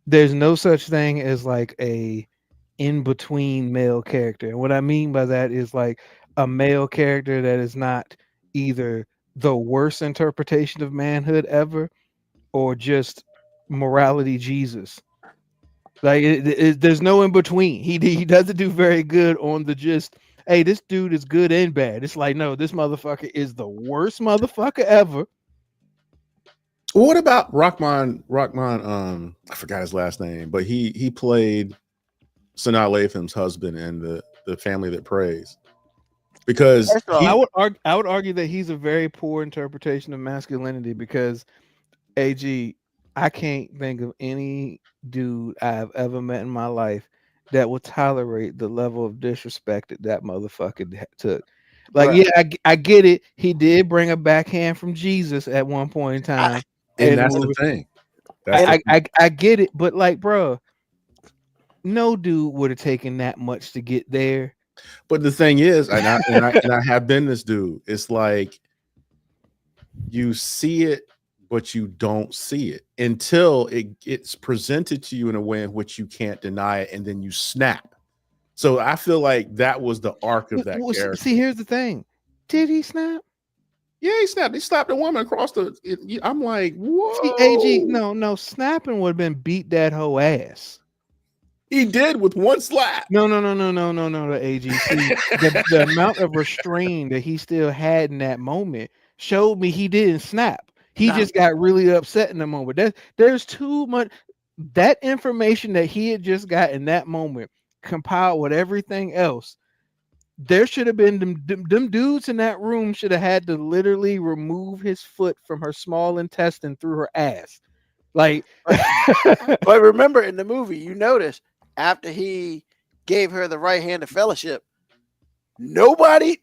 There's no such thing as like a in-between male character. And what I mean by that is like a male character that is not either the worst interpretation of manhood ever or just morality Jesus. Like there's no in between. He doesn't do very good on the just, hey, this dude is good and bad. It's like, no, this motherfucker is the worst motherfucker ever. What about Rahman? I forgot his last name, but he played Sanaa Lathan's husband in the Family That Prays. Because First of all, I would argue that he's a very poor interpretation of masculinity because AG, I can't think of any dude I've ever met in my life that would tolerate the level of disrespect that motherfucker took. Like, Bruh. yeah, I get it. He did bring a backhand from Jesus at one point in time. and that's the thing. I get it, but like, bro, no dude would have taken that much to get there. But the thing is, and I have been this dude. It's like you see it, but you don't see it until it's presented to you in a way in which you can't deny it, and then you snap. So I feel like that was the arc of that character. See, here's the thing: did he snap? Yeah, he snapped. He slapped a woman across the. I'm like, whoa. See, AG, no, snapping would have been beat that whole ass. He did with one slap. No, the AG. See, the amount of restraint that he still had in that moment showed me he didn't snap. He just got really upset in the moment. There's too much. That information that he had just got in that moment compiled with everything else. There should have been them dudes in that room should have had to literally remove his foot from her small intestine through her ass. Like, but remember in the movie, you notice after he gave her the right hand of fellowship, nobody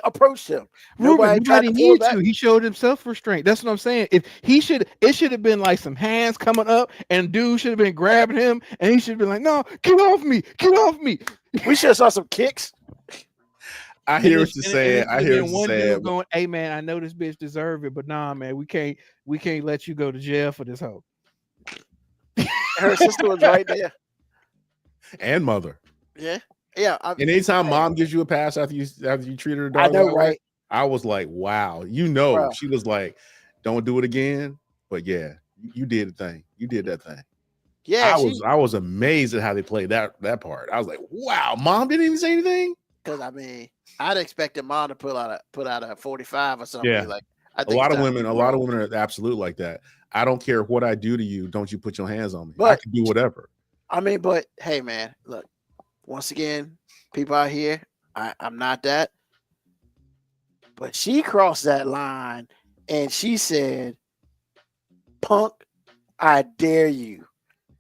approached him. Nobody tried to pull needed back. to. He showed himself restraint. That's what I'm saying. If it should have been like some hands coming up, and dude should have been grabbing him, and he should have been like, "No, get off me, get off me." We should have saw some kicks. I hear what you're saying. I hear what you're one saying. dude going, "Hey man, I know this bitch deserve it, but nah, man, we can't let you go to jail for this hoe." Her sister was right there. And mother. Yeah. And anytime mom gives you a pass after you treat her dog, I know, right? I was like, wow. Bro. She was like, don't do it again. But yeah, you did the thing. You did that thing. Yeah, I was amazed at how they played that part. I was like, wow, mom didn't even say anything. Because I mean, I'd expected mom to put out a 45 or something. Yeah. Like A lot of women are absolute like that. I don't care what I do to you. Don't you put your hands on me. I can do whatever. I mean, but hey, man, look. Once again, people out here, I'm not that. But she crossed that line and she said, "Punk, I dare you."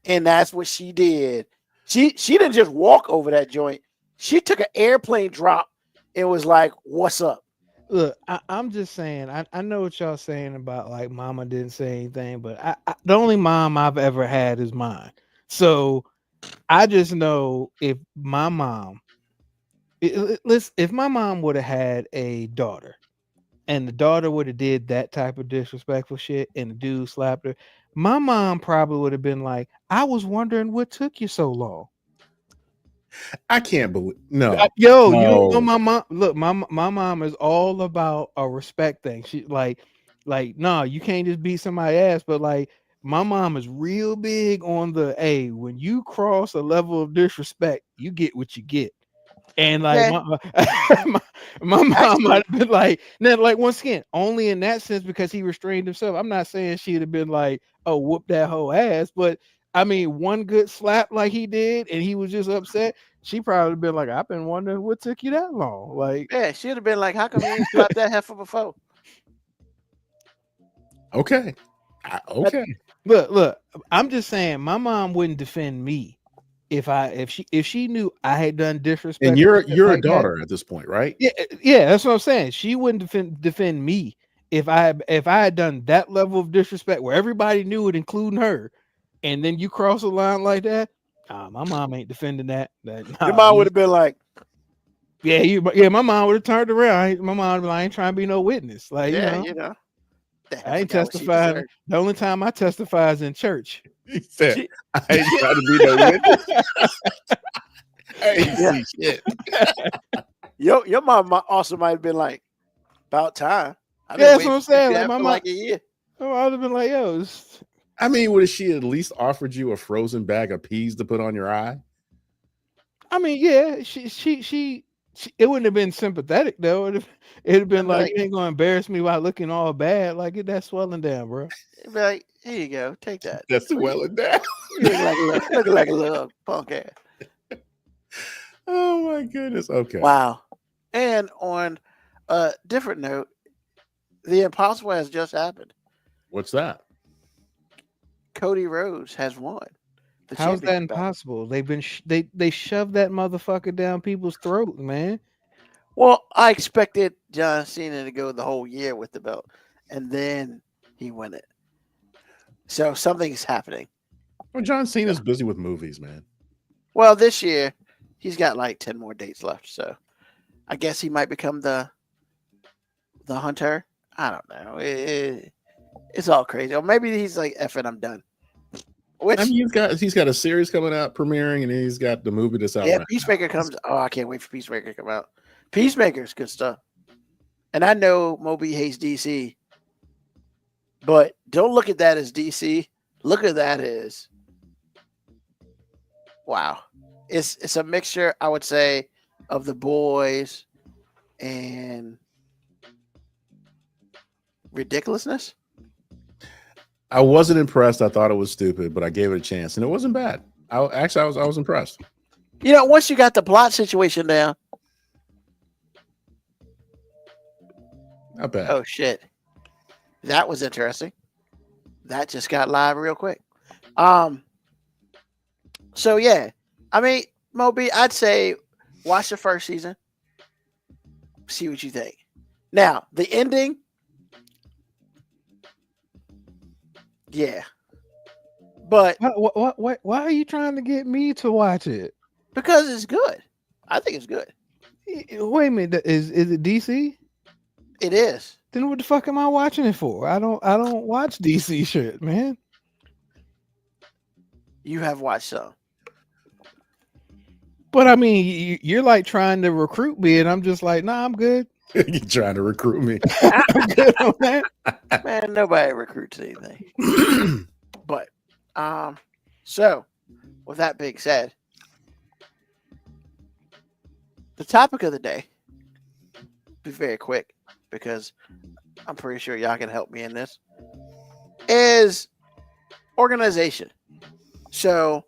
And that's what she did. She didn't just walk over that joint. She took an airplane drop and was like, "What's up?" Look, I'm just saying, I know what y'all saying about like mama didn't say anything, but the only mom I've ever had is mine. So I just know if my mom, if my mom would have had a daughter and the daughter would have did that type of disrespectful shit and the dude slapped her, my mom probably would have been like, "I was wondering what took you so long." I can't believe no. Yo, you don't know No. my mom. Look, my mom is all about a respect thing. She no, you can't just beat somebody's ass. But like, my mom is real big on the when you cross a level of disrespect, you get what you get. And like Yeah. my mom Actually- might have been like, now, like once again, only in that sense because he restrained himself. I'm not saying she'd have been like, oh, whoop that whole ass, but I mean, one good slap like he did, and he was just upset. She probably been like, I've been wondering what took you that long. Like, Yeah, she'd have been like, "How come you ain't slapped that heifer before?" Okay. Okay. look, I'm just saying, my mom wouldn't defend me if she knew I had done disrespect. And you're like a daughter at this point, right? Yeah, that's what I'm saying. She wouldn't defend me if I had done that level of disrespect where everybody knew it, including her, and then you cross a line like that. My mom ain't defending that. Your mom would have been like, my mom would have turned around. My mom would be like, I ain't trying to be no witness. Like, "Yeah, you know, the heifer I ain't got what she testifying. deserved." The only time I testify is in church. He said, She- I ain't trying to be no witness. I ain't see shit. Your mom also might have been like, "About time." I've Yeah, been that's what waiting I'm for saying. that Like, for like a year. I would have been like, yo, I mean, would she at least offered you a frozen bag of peas to put on your eye? I mean, yeah, she it wouldn't have been sympathetic though. It'd have been like, Like- you ain't gonna embarrass me while looking all bad. Like, get that swelling down, bro. It'd be like, "Here you go, take that." That's well and down. You looking like a little punk ass. Oh my goodness. Okay. Wow. And on a different note, the impossible has just happened. What's that? Cody Rhodes has won. the How's that championship belt. impossible? They've been they shoved that motherfucker down people's throat, man. Well, I expected John Cena to go the whole year with the belt, and then he win it. So something's happening. Well, John Cena's busy with movies, man. Well, this year he's got like 10 more dates left, so I guess he might become the hunter. I don't know. It's all crazy. Or maybe he's like, "F it, I'm done." Which I mean, he's got a series coming out premiering, and he's got the movie that's out. yeah, right Peacemaker comes. Oh, I can't wait for Peacemaker to come out. Peacemaker's good stuff. And I know Moby hates DC, but don't look at that as DC. Look at that as wow. It's a mixture, I would say, of The Boys and ridiculousness. I wasn't impressed. I thought it was stupid, but I gave it a chance, and it wasn't bad. I was impressed. You know, once you got the plot situation down. Not bad. Oh shit. That was interesting. That just got live real quick. So yeah. I mean, Moby, I'd say watch the first season. See what you think. Now, the ending. Yeah. But Why are you trying to get me to watch it? because it's good. I think it's good. Wait a minute, is it DC? It is. Then what the fuck am I watching it for? I don't watch DC shit, man. You have watched some. But I mean, you're like trying to recruit me, and I'm just like, nah, I'm good. You're trying to recruit me. I'm good on that. Man, nobody recruits anything. But so with that being said, the topic of the day, be very quick because I'm pretty sure y'all can help me in this, is organization. So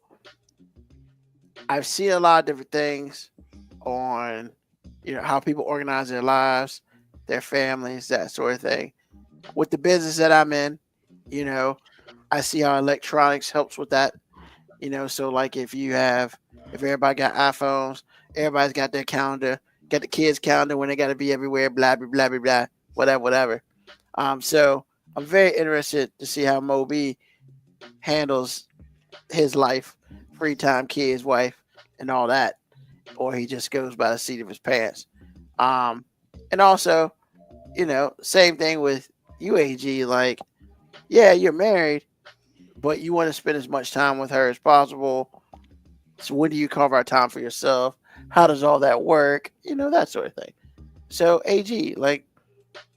I've seen a lot of different things on how people organize their lives, their families, that sort of thing. With the business that I'm in, I see how electronics helps with that. So like if everybody got iPhones, everybody's got their calendar, got the kids' calendar when they got to be everywhere, blah, blah, blah, blah, blah, whatever. So I'm very interested to see how Moby handles his life, free time, kids, wife, and all that, or he just goes by the seat of his pants. And also, same thing with UAG. Like, yeah, you're married, but you want to spend as much time with her as possible. So when do you carve out time for yourself? How does all that work? You know, that sort of thing. So AG, like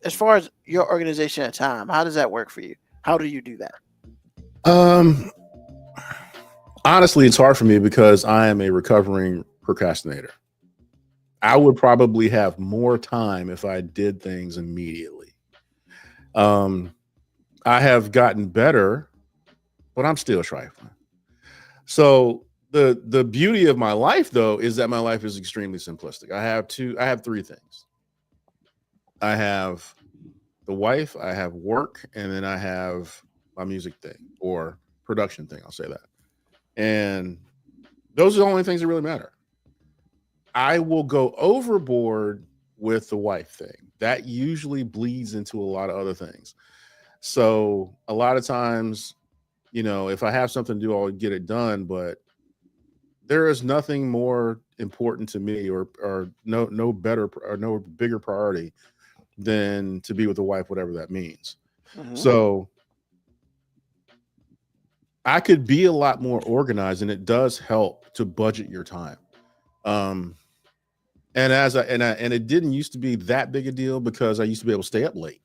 as far as your organization of time, how does that work for you? How do you do that? Um, honestly, it's hard for me because I am a recovering procrastinator. I would probably have more time if I did things immediately. Um, I have gotten better, but I'm still trifling. So the beauty of my life though is that my life is extremely simplistic. I have three things. I have the wife, I have work, and then I have my music thing or production thing. I'll say that. And those are the only things that really matter. I will go overboard with the wife thing. That usually bleeds into a lot of other things. So a lot of times, if I have something to do, I'll get it done. But there is nothing more important to me, or no better or no bigger priority than to be with the wife, whatever that means. Mhm. So I could be a lot more organized, and it does help to budget your time. Um, and and it didn't used to be that big a deal because I used to be able to stay up late.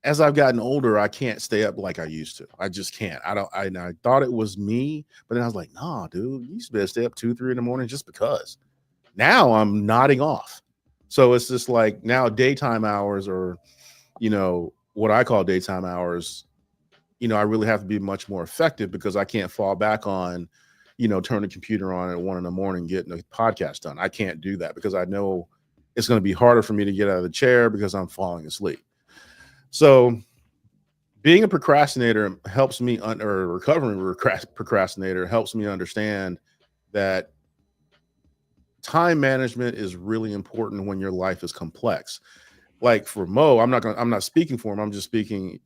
As I've gotten older, I can't stay up like I used to. I just can't. I thought it was me, but then I was like, nah, dude, you used to be able to stay up 2, 3 in the morning just because. Now I'm nodding off. So it's just like now daytime hours, or what I call daytime hours, I really have to be much more effective because I can't fall back on, turn the computer on at 1 in the morning, getting a podcast done. I can't do that because I know it's going to be harder for me to get out of the chair because I'm falling asleep. So being a procrastinator helps me, or a recovering procrastinator helps me understand that time management is really important when your life is complex. Like for Mo, I'm not speaking for him. I'm just speaking,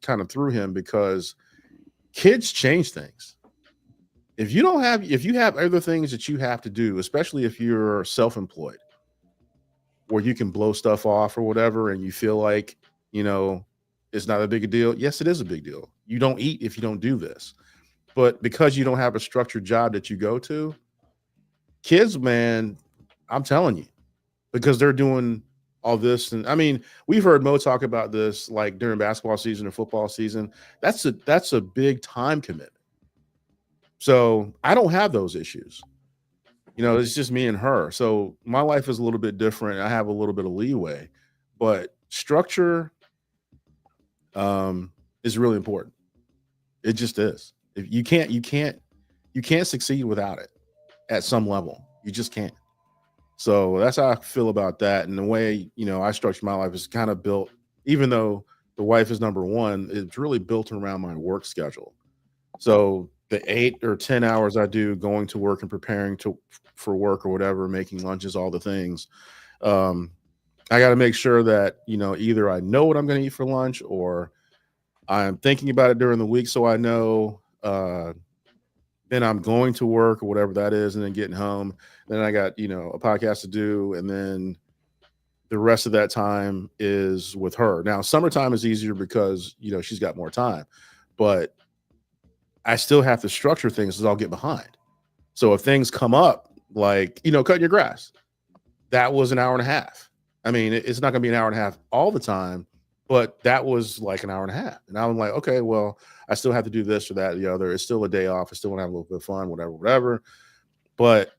kind of through him, because kids change things. If you have other things that you have to do, especially if you're self-employed, where you can blow stuff off or whatever, and you feel like, it's not a big a deal. Yes, it is a big deal. You don't eat if you don't do this. But because you don't have a structured job that you go to, kids, man, I'm telling you, because they're doing all this. And I mean, we've heard Mo talk about this like during basketball season or football season. That's a big time commitment. So I don't have those issues. It's just me and her. So my life is a little bit different. I have a little bit of leeway, but structure is really important. It just is. If you can't succeed without it at some level. You just can't. So that's how I feel about that. And the way, I structure my life is kind of built, even though the wife is number one, it's really built around my work schedule. So the 8 or 10 hours I do going to work and preparing for work or whatever, making lunches, all the things, I got to make sure that, either I know what I'm going to eat for lunch, or I'm thinking about it during the week. So I know, then I'm going to work or whatever that is, and then getting home. Then I got, a podcast to do. And then the rest of that time is with her. Now, summertime is easier because, she's got more time, but I still have to structure things as I'll get behind. So if things come up, like, cutting your grass, that was an hour and a half. I mean, it's not going to be an hour and a half all the time, but that was like an hour and a half. And I'm like, okay, well, I still have to do this or that or the other. It's still a day off. I still want to have a little bit of fun, whatever. But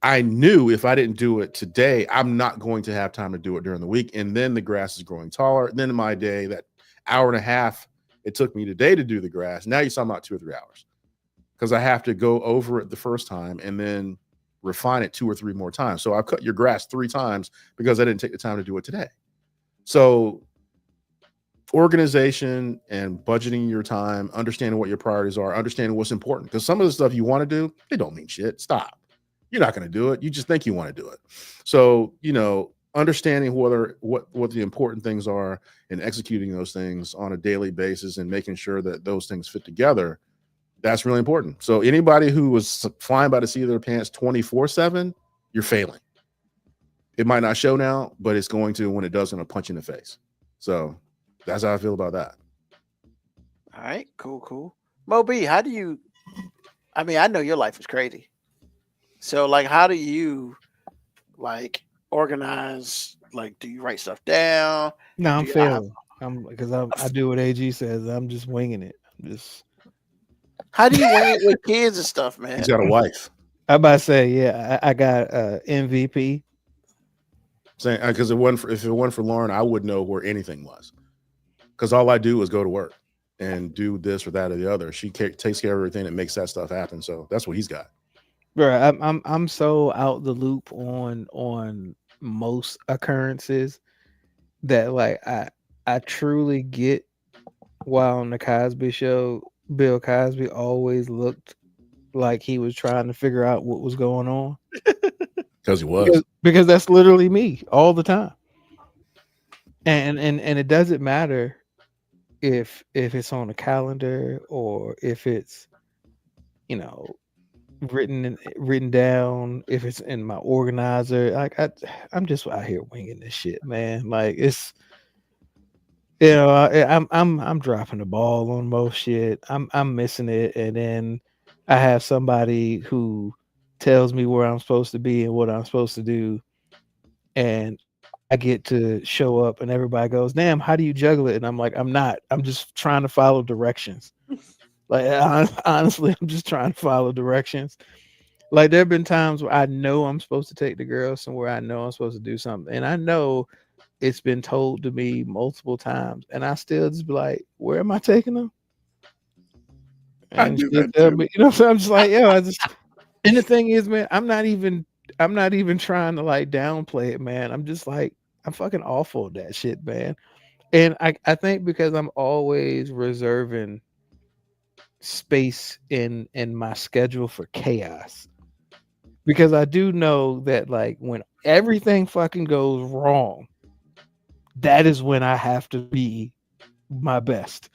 I knew if I didn't do it today, I'm not going to have time to do it during the week. And then the grass is growing taller. And then in my day, that hour and a half it took me today to do the grass, now you're talking about 2 or 3 hours, because I have to go over it the first time and then refine it 2 or 3 more times. So I've cut your grass 3 times because I didn't take the time to do it today. So organization and budgeting your time, understanding what your priorities are, understanding what's important, because some of the stuff you want to do, it don't mean shit. Stop. You're not going to do it. You just think you want to do it. So, understanding what the important things are and executing those things on a daily basis and making sure that those things fit together, that's really important. So anybody who was flying by the seat of their pants 24/7, you're failing. It might not show now, but it's going to when it does, in a punch in the face. So that's how I feel about that. All right, cool. Mo B, how do you? I mean, I know your life is crazy. So, like, how do you like organize? Like, do you write stuff down? No, I'm Do you have, failing. Because I do what AG says. I'm just winging it. how do you wing it with kids and stuff, man? He's got a wife. I about to say, yeah, I got MVP. Saying because if it wasn't for Lauren, I wouldn't know where anything was. Because all I do is go to work and do this or that or the other. She takes care of everything that makes that stuff happen. So that's what he's got. Bro, I'm so out the loop on most occurrences that like I truly get why on the Cosby Show Bill Cosby always looked like he was trying to figure out what was going on. Because he was. Because that's literally me all the time. And it doesn't matter if it's on a calendar or if it's, you know, written down, if it's in my organizer. Like I'm just out here winging this shit, man. Like it's, you know, I'm dropping the ball on most shit. I'm missing it, and then I have somebody who tells me where I'm supposed to be and what I'm supposed to do, and I get to show up, and everybody goes, "Damn, how do you juggle it?" And I'm like, "I'm not. I'm just trying to follow directions." Like honestly, I'm just trying to follow directions. Like there have been times where I know I'm supposed to take the girl somewhere. I know I'm supposed to do something, and I know it's been told to me multiple times, and I still just be like, "Where am I taking them?" I And do she'll that tell too. me, you know, so I'm just like, "Yo, I just." And the thing is, man, I'm not even trying to like downplay it, man. I'm just like, I'm fucking awful at that shit, man. And I think because I'm always reserving space in my schedule for chaos. Because I do know that like when everything fucking goes wrong, that is when I have to be my best.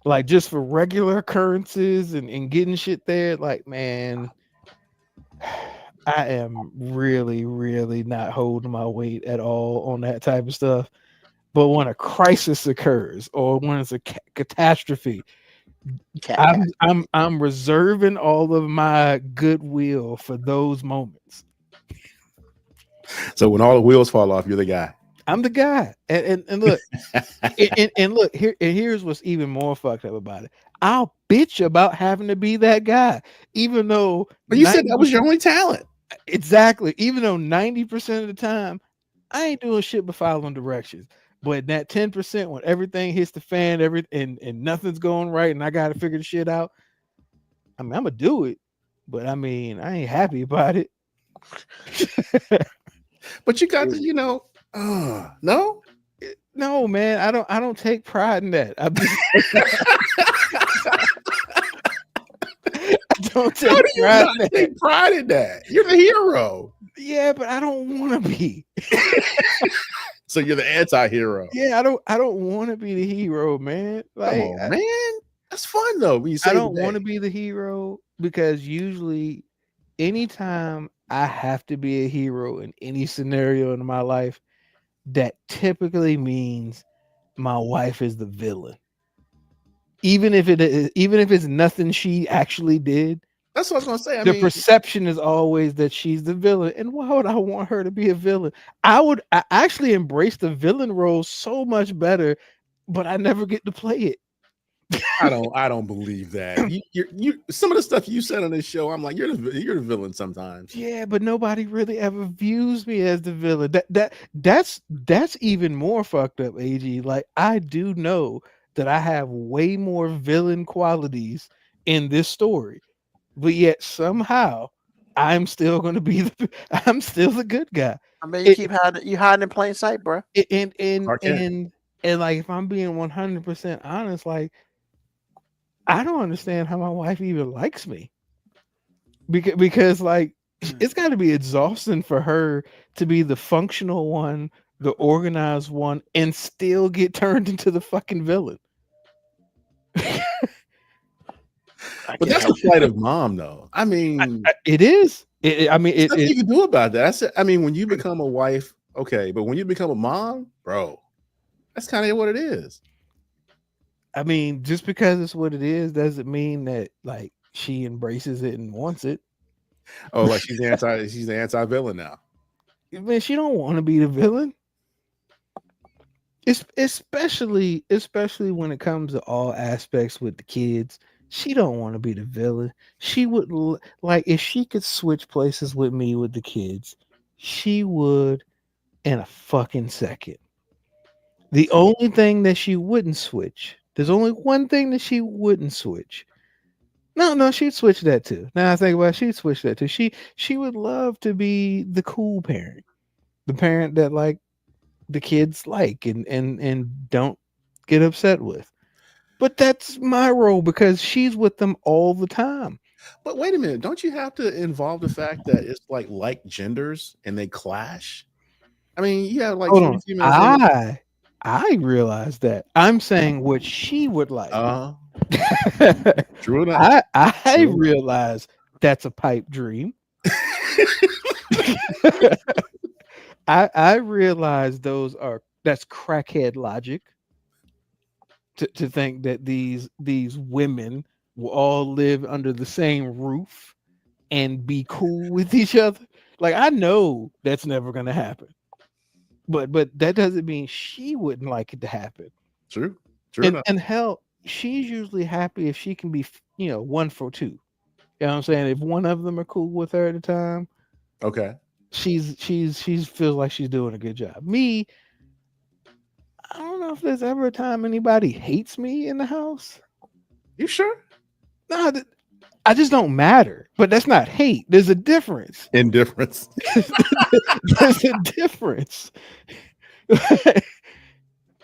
Like just for regular occurrences and getting shit there, like man, I am really, really not holding my weight at all on that type of stuff. But when a crisis occurs or when it's a catastrophe, I'm reserving all of my goodwill for those moments. So when all the wheels fall off, you're the guy. I'm the guy. And look, and look, here's what's even more fucked up about it. I'll bitch about having to be that guy, even though But you said that was your only talent. exactly, even though 90% of the time I ain't doing shit but following directions. But that 10% when everything hits the fan, and nothing's going right, and I gotta figure the shit out. I mean, I'm gonna do it, but I mean, I ain't happy about it. But you got to, no. No, man, I don't take pride in that. I'm just, I don't How take do you pride not in that. take pride in that? You're the hero. Yeah, but I don't want to be. So you're the anti-hero. Yeah, I don't want to be the hero, man. Like, Come on, man. That's fun though. When you say I don't want to be the hero because usually anytime I have to be a hero in any scenario in my life, that typically means my wife is the villain. Even if it's nothing she actually did, that's what I was gonna say. the perception is always that she's the villain. And why would I want her to be a villain? I actually embrace the villain role so much better, but I never get to play it. I don't believe that. You some of the stuff you said on this show, I'm like, you're the villain sometimes. Yeah, but nobody really ever views me as the villain. That's even more fucked up, AG. Like I do know that I have way more villain qualities in this story, but yet somehow I'm still going to be I'm still the good guy. I mean, you hiding in plain sight, bro. And like if I'm being 100% honest, like I don't understand how my wife even likes me. Because like it's got to be exhausting for her to be the functional one, the organized one, and still get turned into the fucking villain. But that's the plight of mom, though. I mean, it is. Nothing you can do about that. I mean, when you become a wife, okay, but when you become a mom, bro, that's kind of what it is. I mean, just because it's what it is doesn't mean that like she embraces it and wants it. Oh, like she's the anti-villain now. Man, she don't want to be the villain. It's especially when it comes to all aspects with the kids. She don't want to be the villain. She would like if she could switch places with me with the kids, she would in a fucking second. The only thing that she wouldn't switch, there's only one thing that she wouldn't switch. No, she'd switch that too. Now I think about it, she'd switch that too. She would love to be the cool parent, the parent that like the kids like and don't get upset with. But that's my role because she's with them all the time. But wait a minute, don't you have to involve the fact that it's like genders and they clash? I mean, you have like Hold on. females. I realize that. I'm saying what she would like. True enough. I realize that's a pipe dream. I realize that's crackhead logic to think that these women will all live under the same roof and be cool with each other. Like I know that's never gonna happen. But that doesn't mean she wouldn't like it to happen. True. And hell, she's usually happy if she can be, one for two. You know what I'm saying? If one of them are cool with her at a time, okay. She feels like she's doing a good job. Me, I don't know if there's ever a time anybody hates me in the house. You sure? No, I just don't matter. But that's not hate. There's a difference. Indifference. There's a difference.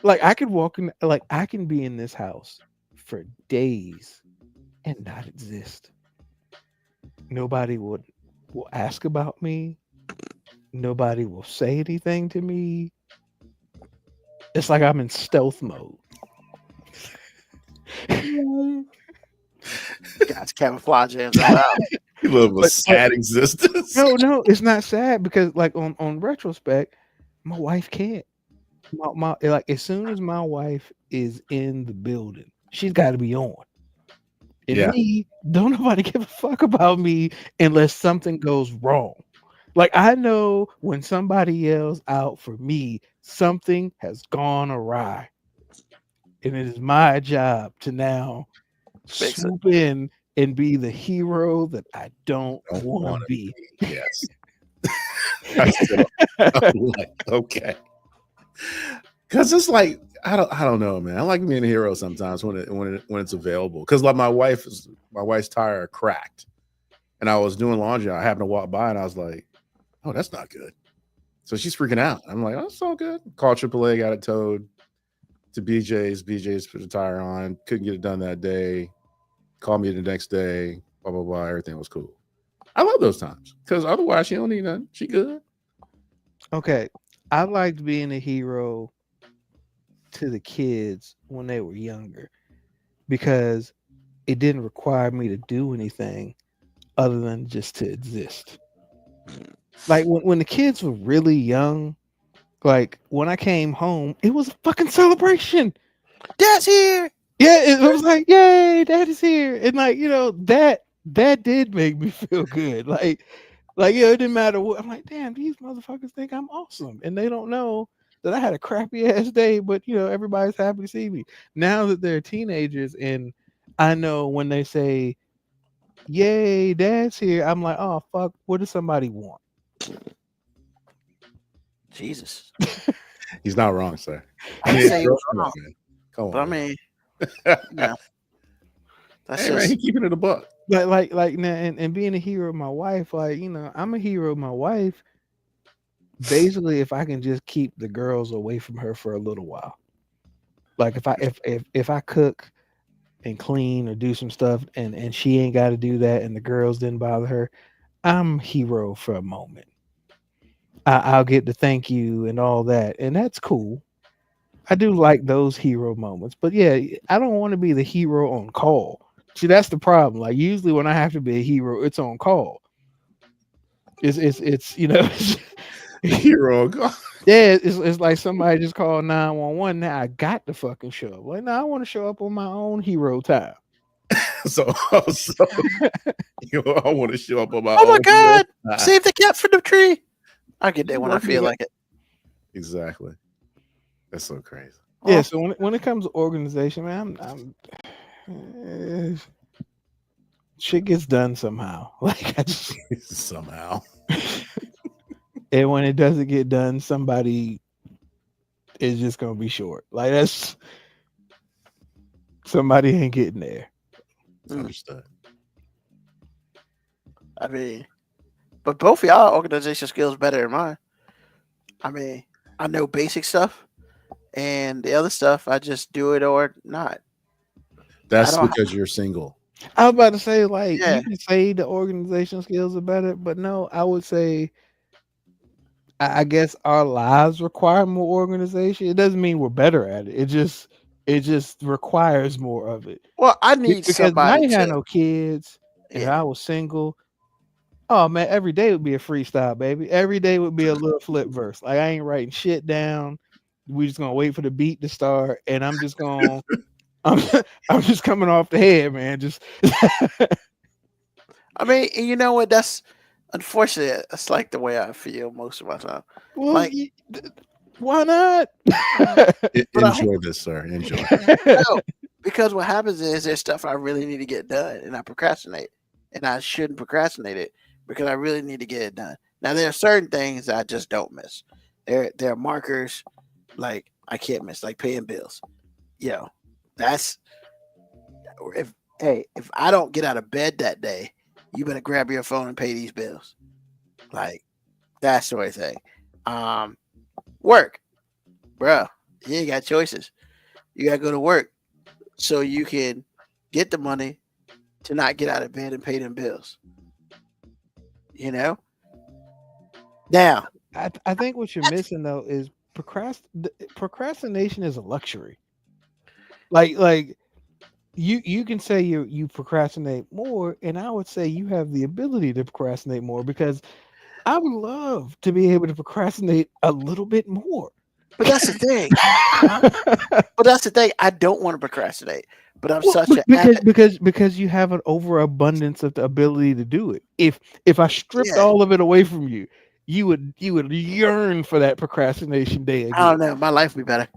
Like I could walk in, like I can be in this house for days and not exist. Nobody will ask about me. Nobody will say anything to me. It's like I'm in stealth mode. God's camouflage is all out. You live a sad existence. No, it's not sad because like on retrospect, my wife can't. My like as soon as my wife is in the building, she's got to be on. And me, don't nobody give a fuck about me unless something goes wrong. Like I know when somebody yells out for me, something has gone awry. And it is my job to now swoop in and be the hero that I don't want to be. Yes. Okay. Because it's like I don't know, man. I like being a hero sometimes when it's available. Because like my wife's tire cracked, and I was doing laundry. I happened to walk by, and I was like, "Oh, that's not good." So she's freaking out. I'm like, "Oh, it's all good." Called AAA, got it towed to BJ's. BJ's put the tire on. Couldn't get it done that day. Called me the next day. Blah blah blah. Everything was cool. I love those times because otherwise she don't need nothing. She good. Okay, I liked being a hero to the kids when they were younger because it didn't require me to do anything other than just to exist. Like when the kids were really young, like when I came home, it was a fucking celebration. Dad's here. Yeah, it was like, yay, Dad is here. And like, that did make me feel good. Like, it didn't matter what. I'm like, damn, these motherfuckers think I'm awesome. And they don't know that I had a crappy ass day, but everybody's happy to see me. Now that they're teenagers and I know when they say, yay, Dad's here, I'm like, oh fuck, what does somebody want? Jesus. He's not wrong, sir. I didn't say he was wrong. Come on. But I mean, that's hey, just man, he keeping it a buck. Like now, and being a hero of my wife, like I'm a hero of my wife. Basically, if I can just keep the girls away from her for a little while, like if I cook and clean or do some stuff, and she ain't got to do that, and the girls didn't bother her, I'm hero for a moment. I'll get the thank you and all that, and that's cool. I do like those hero moments, but yeah, I don't want to be the hero on call. See, that's the problem. Like usually when I have to be a hero, it's on call. It's Hero. Yeah, it's like somebody just called 911. Now I got to fucking show up. Like, no, I want to show up on my own hero time. so I want to show up on my Oh my own God! list. Save the cat from the tree. I get that when I Working feel it. like it. Exactly. That's so crazy. Yeah, Oh, so when it comes to organization, man, shit gets done somehow. Like I just, Somehow. and when it doesn't get done, somebody is just gonna be short. Like that's somebody ain't getting there. Mm. Understood. I mean, but both of y'all organization skills better than mine. I mean, I know basic stuff, and the other stuff I just do it or not. That's don't- because you're single. I was about to say, like, Yeah. you can say the organization skills are better, but no, I would say I guess our lives require more organization. It doesn't mean we're better at it. It just requires more of it. Well, I need Because I somebody ain't had to. no kids and Yeah. I was single. Oh man, every day would be a freestyle, baby. Every day would be a little flip verse. Like I ain't writing shit down. We just gonna wait for the beat to start, and I'm just gonna I'm just coming off the head, man. Just I mean, and you know what? That's unfortunately that's like the way I feel most of my time. well, Like- why not? But Enjoy this, sir. Enjoy. No, because what happens is there's stuff I really need to get done, and I procrastinate, and I shouldn't procrastinate it because I really need to get it done. Now there are certain things I just don't miss. There are markers like I can't miss, like paying bills. Yo, that's if I don't get out of bed that day, you better grab your phone and pay these bills. Like that sort of thing. Work, bro. You ain't got choices. You gotta go to work so you can get the money to not get out of bed and pay them bills. You know. Now, I think what you're missing though is procrastination is a luxury. Like you can say you procrastinate more, and I would say you have the ability to procrastinate more because I would love to be able to procrastinate a little bit more. but that's the thing. But that's the thing. I don't want to procrastinate, but I'm Well, such an because you have an overabundance of the ability to do it. If I stripped Yeah. all of it away from you, you would yearn for that procrastination day again. I don't know. My life would be better.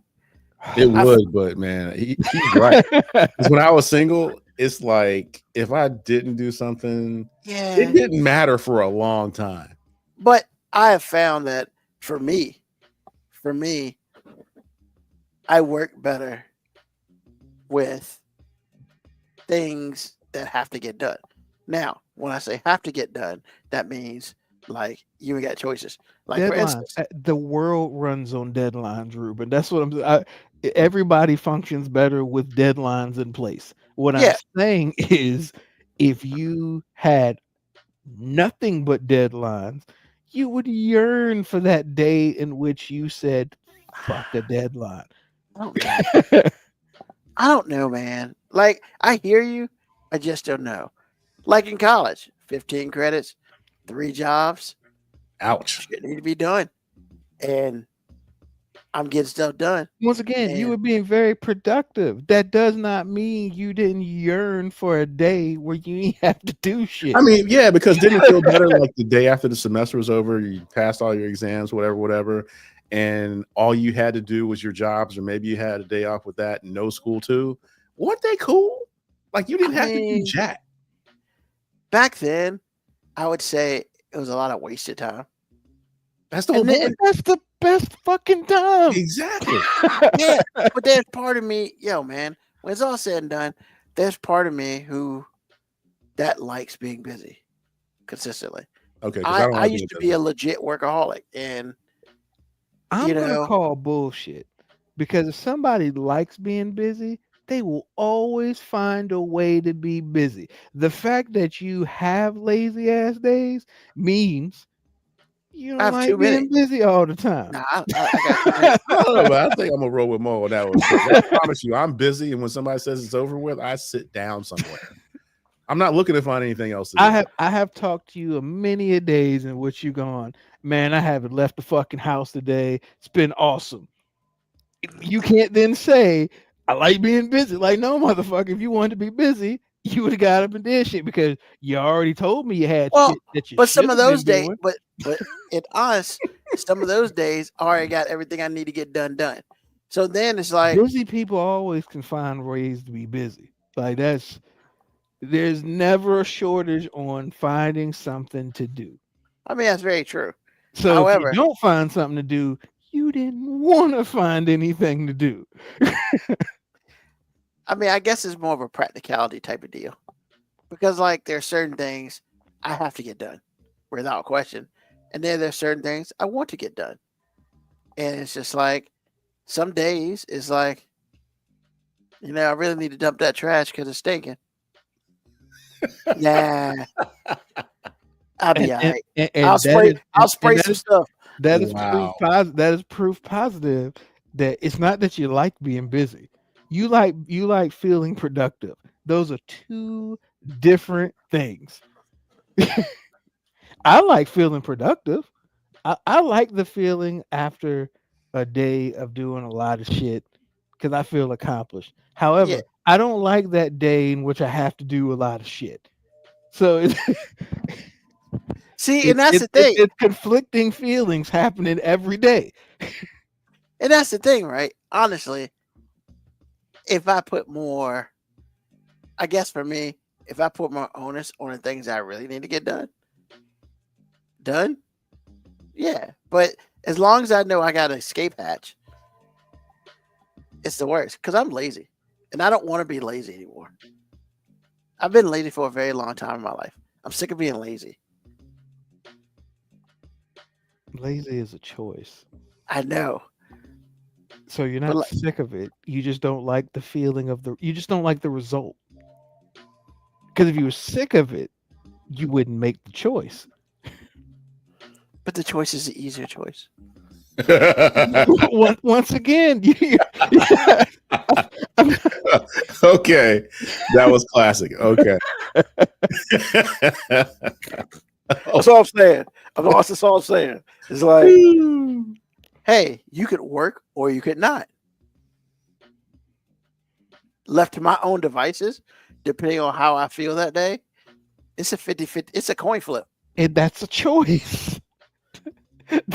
It would, but man, he's right. 'Cause when I was single, it's like if I didn't do something, Yeah. it didn't matter for a long time. But I have found that for me, I work better with things that have to get done. Now, when I say have to get done, that means like you ain't got choices. Like for Deadlines. instance, The world runs on deadlines, Ruben. That's what everybody functions better with deadlines in place. What I'm Yeah. saying is if you had nothing but deadlines, you would yearn for that day in which you said, fuck a deadline. I don't know, man. Like I hear you, I just don't know. Like in college, 15 credits, 3 jobs, Ouch. shit need to be done. And I'm getting stuff done. Once again, you And- were being very productive. That does not mean you didn't yearn for a day where you didn't have to do shit. I mean, yeah, because didn't it feel better like the day after the semester was over, you passed all your exams, whatever, and all you had to do was your jobs, or maybe you had a day off with that and no school too. Weren't they cool? Like you didn't have to do mean, jack. Back then, I would say it was a lot of wasted time. That's the whole And then- point. That's the best fucking time. Exactly. Yeah, but there's part of me, man, when it's all said and done, there's part of me who that likes being busy consistently. Okay. 'cause I don't like used being to be a legit workaholic, and I'm you gonna know- call bullshit because if somebody likes being busy, they will always find a way to be busy. The fact that you have lazy ass days means you I don't have like too many. being busy all the time. nah, I got I don't know, but I think I'm gonna roll with Mo on that one. 'Cause I promise you, I'm busy, and when somebody says it's over with, I sit down somewhere. I'm not looking to find anything else to do. I have talked to you many a days in which you gone, man, I haven't left the fucking house today. It's been awesome. You can't then say I like being busy. Like, no, motherfucker, if you want to be busy, you would have got up and did shit because you already told me you had Well, shit that you but some of should have those been days, doing. but in us, some of those days, I already got everything I need to get done. So then it's like, Busy people always can find ways to be busy. Like there's never a shortage on finding something to do. I mean, that's very true. So However- if you don't find something to do, you didn't want to find anything to do. I mean, I guess it's more of a practicality type of deal because, like, there are certain things I have to get done without question, and then there's certain things I want to get done, and it's just like some days it's like, I really need to dump that trash because it's stinking. Nah, I'll be all right. And I'll spray that some is- stuff. That is Wow. that is proof positive that it's not that you like being busy. You like feeling productive. Those are two different things. I like feeling productive. I like the feeling after a day of doing a lot of shit because I feel accomplished. However, Yeah. I don't like that day in which I have to do a lot of shit. So it's See, and that's the thing. It's conflicting feelings happening every day. And that's the thing, right? Honestly, if I put more, I guess for me, if I put more onus on the things I really need to get done, yeah. But as long as I know I got an escape hatch, it's the worst because I'm lazy and I don't want to be lazy anymore. I've been lazy for a very long time in my life. I'm sick of being lazy. Lazy is a choice. I know. So you're But not like- sick of it. You just don't like the feeling of you just don't like the result. Because if you were sick of it, you wouldn't make the choice. But the choice is the easier choice. Once again, Okay, that was classic. Okay. That's all I'm saying. That's all I'm saying. It's like, hey, you could work or you could not. Left to my own devices, depending on how I feel that day, it's a 50-50. It's a coin flip. that's a choice.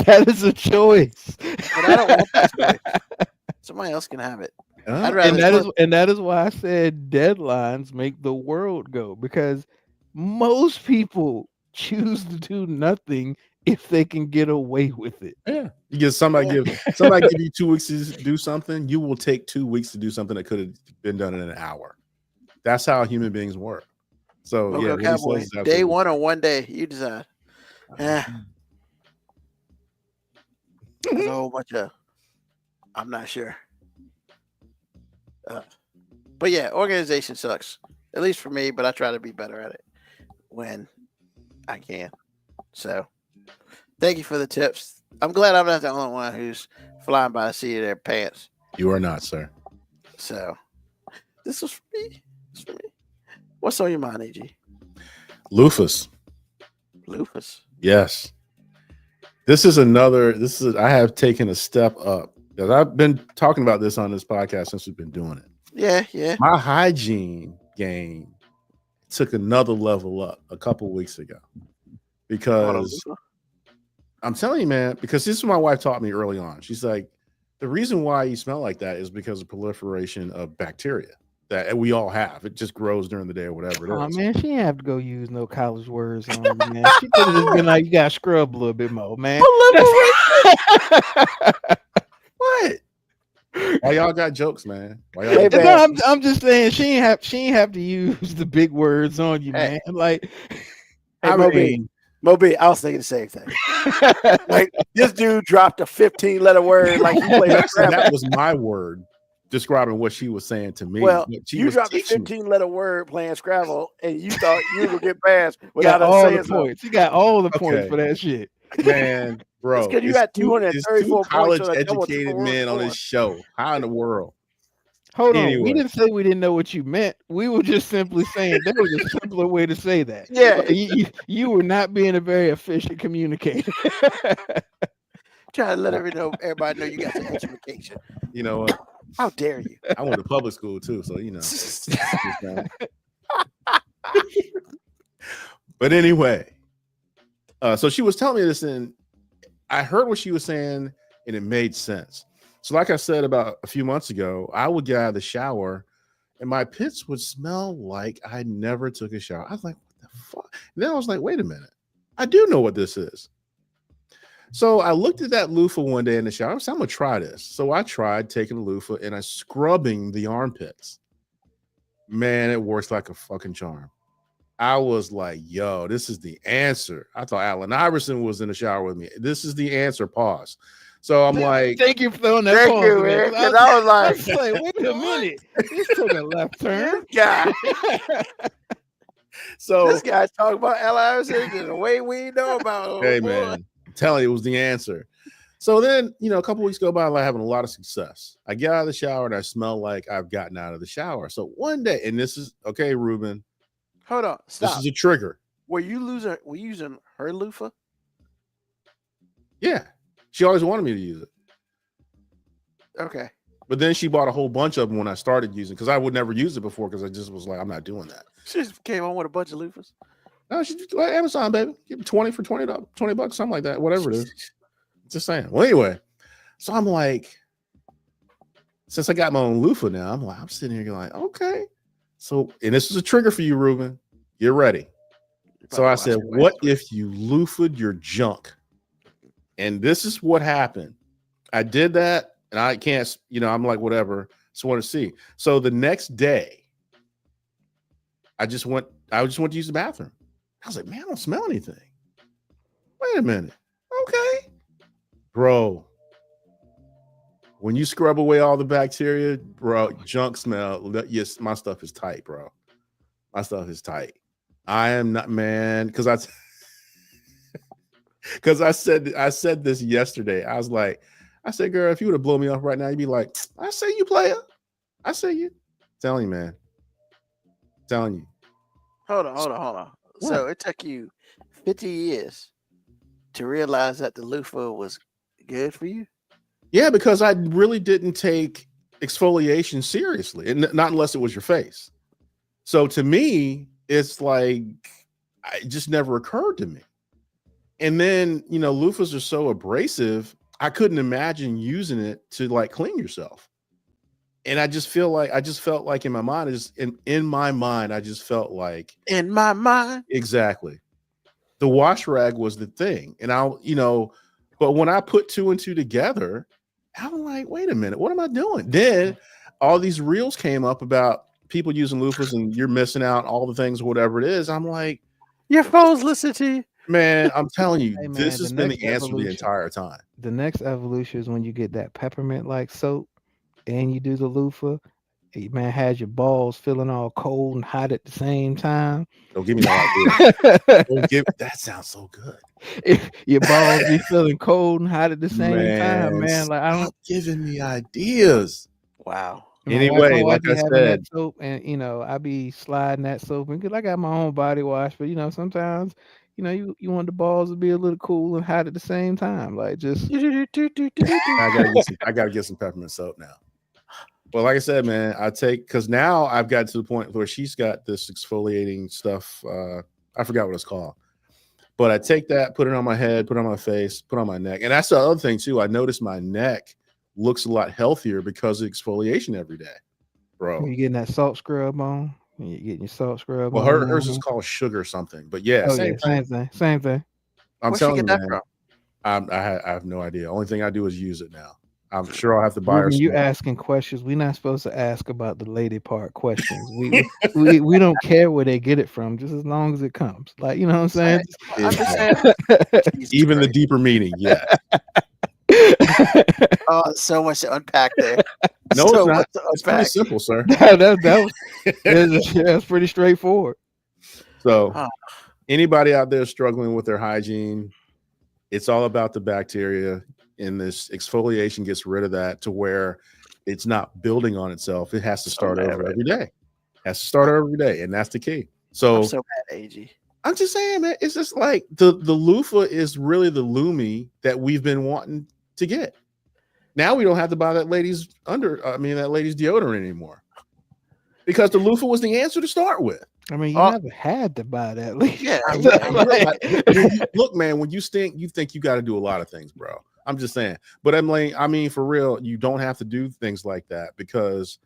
That is a choice. But I don't want that choice. Somebody else can have it. I'd rather And that is why I said deadlines make the world go, because most people choose to do nothing if they can get away with it. Yeah, you give somebody give you 2 weeks to do something, you will take 2 weeks to do something that could have been done in an hour. That's how human beings work. So Okay, yeah, what he Cowboy, says is day absolutely- one or one day, you decide. There's a whole bunch of, I'm not sure. But yeah, organization sucks. At least for me, but I try to be better at it when I can. So thank you for the tips. I'm glad I'm not the only one who's flying by the seat of their pants. You are not, sir. So this was for me. It's for me. What's on your mind, AG? Lufus. Lupus. Yes. I have taken a step up because I've been talking about this on this podcast since we've been doing it. Yeah. My hygiene game took another level up a couple weeks ago because I'm telling you, man, because this is what my wife taught me early on. She's like, the reason why you smell like that is because of proliferation of bacteria that we all have. It just grows during the day or whatever it Oh is. man, she didn't have to go use no college words on you, man. She could have just been like, you gotta scrub a little bit more, man. What? Why y'all got jokes, man? Why y'all Hey, got- man. No, I'm just saying she ain't have to use the big words on you, Hey. man. Like, Hey, I Moby. mean, Moby, I was thinking the same thing. Like this dude dropped a 15-letter word like he played Actually, Scrabble. that was my word describing what she was saying to me. Well, but she you was dropped a teaching me. 15-letter word playing Scrabble, and you thought you would get past got without us all saying the something. points. You got all the points Okay. for that shit. Man, bro. It's 'cause you it's got two- it's 234 points college on a double educated score men on score. this show. How in the world? Hold on. Anyway. We didn't say we didn't know what you meant. We were just simply saying there was a simpler way to say that. Yeah. Like, you were not being a very efficient communicator. Trying to let everybody know you got some education. You know what? How dare you? I went to public school too, so you know. But anyway, so she was telling me this, and I heard what she was saying, and it made sense. So, like I said about a few months ago, I would get out of the shower, and my pits would smell like I never took a shower. I was like, "What the fuck?" And then I was like, "Wait a minute, I do know what this is." So I looked at that loofah one day in the shower. I said, "I'm gonna try this." So I tried taking the loofah and I scrubbing the armpits. Man, it works like a fucking charm. I was like, yo, this is the answer. I thought Allen Iverson was in the shower with me. This is the answer. Pause. So I'm like, Thank you for throwing that Thank pause you, in there, man. 'cause Because I was I like, was like, wait a minute. This took a left turn. God, so this guy's talking about Allen Iverson in a way we know about. hey boy. man, I'm telling you, it was the answer. So then, a couple weeks go by, I'm like having a lot of success. I get out of the shower and I smell like I've gotten out of the shower. So one day, and this is okay, Ruben, Hold on, this stop. is a trigger. Were you using her loofah? Yeah, she always wanted me to use it. Okay. But then she bought a whole bunch of them when I started using, because I would never use it before, because I just was like, I'm not doing that. She just came on with a bunch of loofahs. No, she just like Amazon, baby. Give me 20 for $20, something like that, whatever it is. Just saying. Well, anyway, so I'm like, since I got my own loofah now, I'm sitting here like, okay. So, and this is a trigger for you, Ruben. Get ready. So I said, what if you loofah'd your junk? And this is what happened. I did that, and I can't, I'm like, whatever. Just want to see. So the next day, I just went to use the bathroom. I was like, man, I don't smell anything. Wait a minute. Okay. Bro, when you scrub away all the bacteria, bro, junk smell. Yes, my stuff is tight, bro. My stuff is tight. I am not, man, because I said this yesterday. I said, girl, if you would have blown me off right now, you'd be like, I say you, player. I say you. Telling you, man. Telling you. Hold on. So it took you 50 years to realize that the loofah was good for you? Yeah, because I really didn't take exfoliation seriously, and not unless it was your face. So to me, it's like it just never occurred to me. And then, loofahs are so abrasive, I couldn't imagine using it to like clean yourself. And I just felt like in my mind, I just felt like In my mind. exactly. The wash rag was the thing. And but when I put two and two together, I'm like, wait a minute, what am I doing? Then all these reels came up about people using loofahs and you're missing out, all the things, whatever it is. I'm like, your phone's listening to you. man, I'm telling you, Hey, man, this has the been the next answer the evolution. entire time. The next evolution is when you get that peppermint like soap and you do the loofah. Hey, man, has your balls feeling all cold and hot at the same time. Don't give me that idea. That sounds so good. If your balls be feeling cold and hot at the same time, man. Like I don't stop giving me ideas. Wow. Anyway, like I having said, that soap, and I be sliding that soap, and because I got my own body wash, but sometimes you want the balls to be a little cool and hot at the same time, like just. I gotta get some peppermint soap now. Well, like I said, man, because now I've got to the point where she's got this exfoliating stuff. I forgot what it's called, but I take that, put it on my head, put it on my face, put it on my neck, and that's the other thing too. I noticed my neck looks a lot healthier because of exfoliation every day, bro. You getting that salt scrub on? You getting your salt scrub Well, on? hers is called sugar something, but yeah, same thing. I'm Where'd she telling get you, that man, from? I have no idea. Only thing I do is use it now. I'm sure I'll have to buy her. Ruben, you asking questions. We're not supposed to ask about the lady part questions. We don't care where they get it from, just as long as it comes. Like, you know what I'm saying? I'm just saying. Jesus Even the Christ. deeper meaning, yeah. Oh, so much to unpack there. No, So it's not. much to It's pretty unpack. simple, sir. That's pretty straightforward. So, Huh. anybody out there struggling with their hygiene, it's all about the bacteria. And this exfoliation gets rid of that to where it's not building on itself. It has to start mad over right every day. Has to start over every day, and that's the key. So I'm so mad, AG. I'm just saying, man, it's just like the loofah is really the Lumi that we've been wanting to get. Now we don't have to buy that lady's deodorant anymore because the loofah was the answer to start with. I mean, you Oh. never had to buy that leash. Yeah, I yeah. look, man, when you stink, you think you got to do a lot of things, bro. I'm just saying. But I mean, for real, you don't have to do things like that because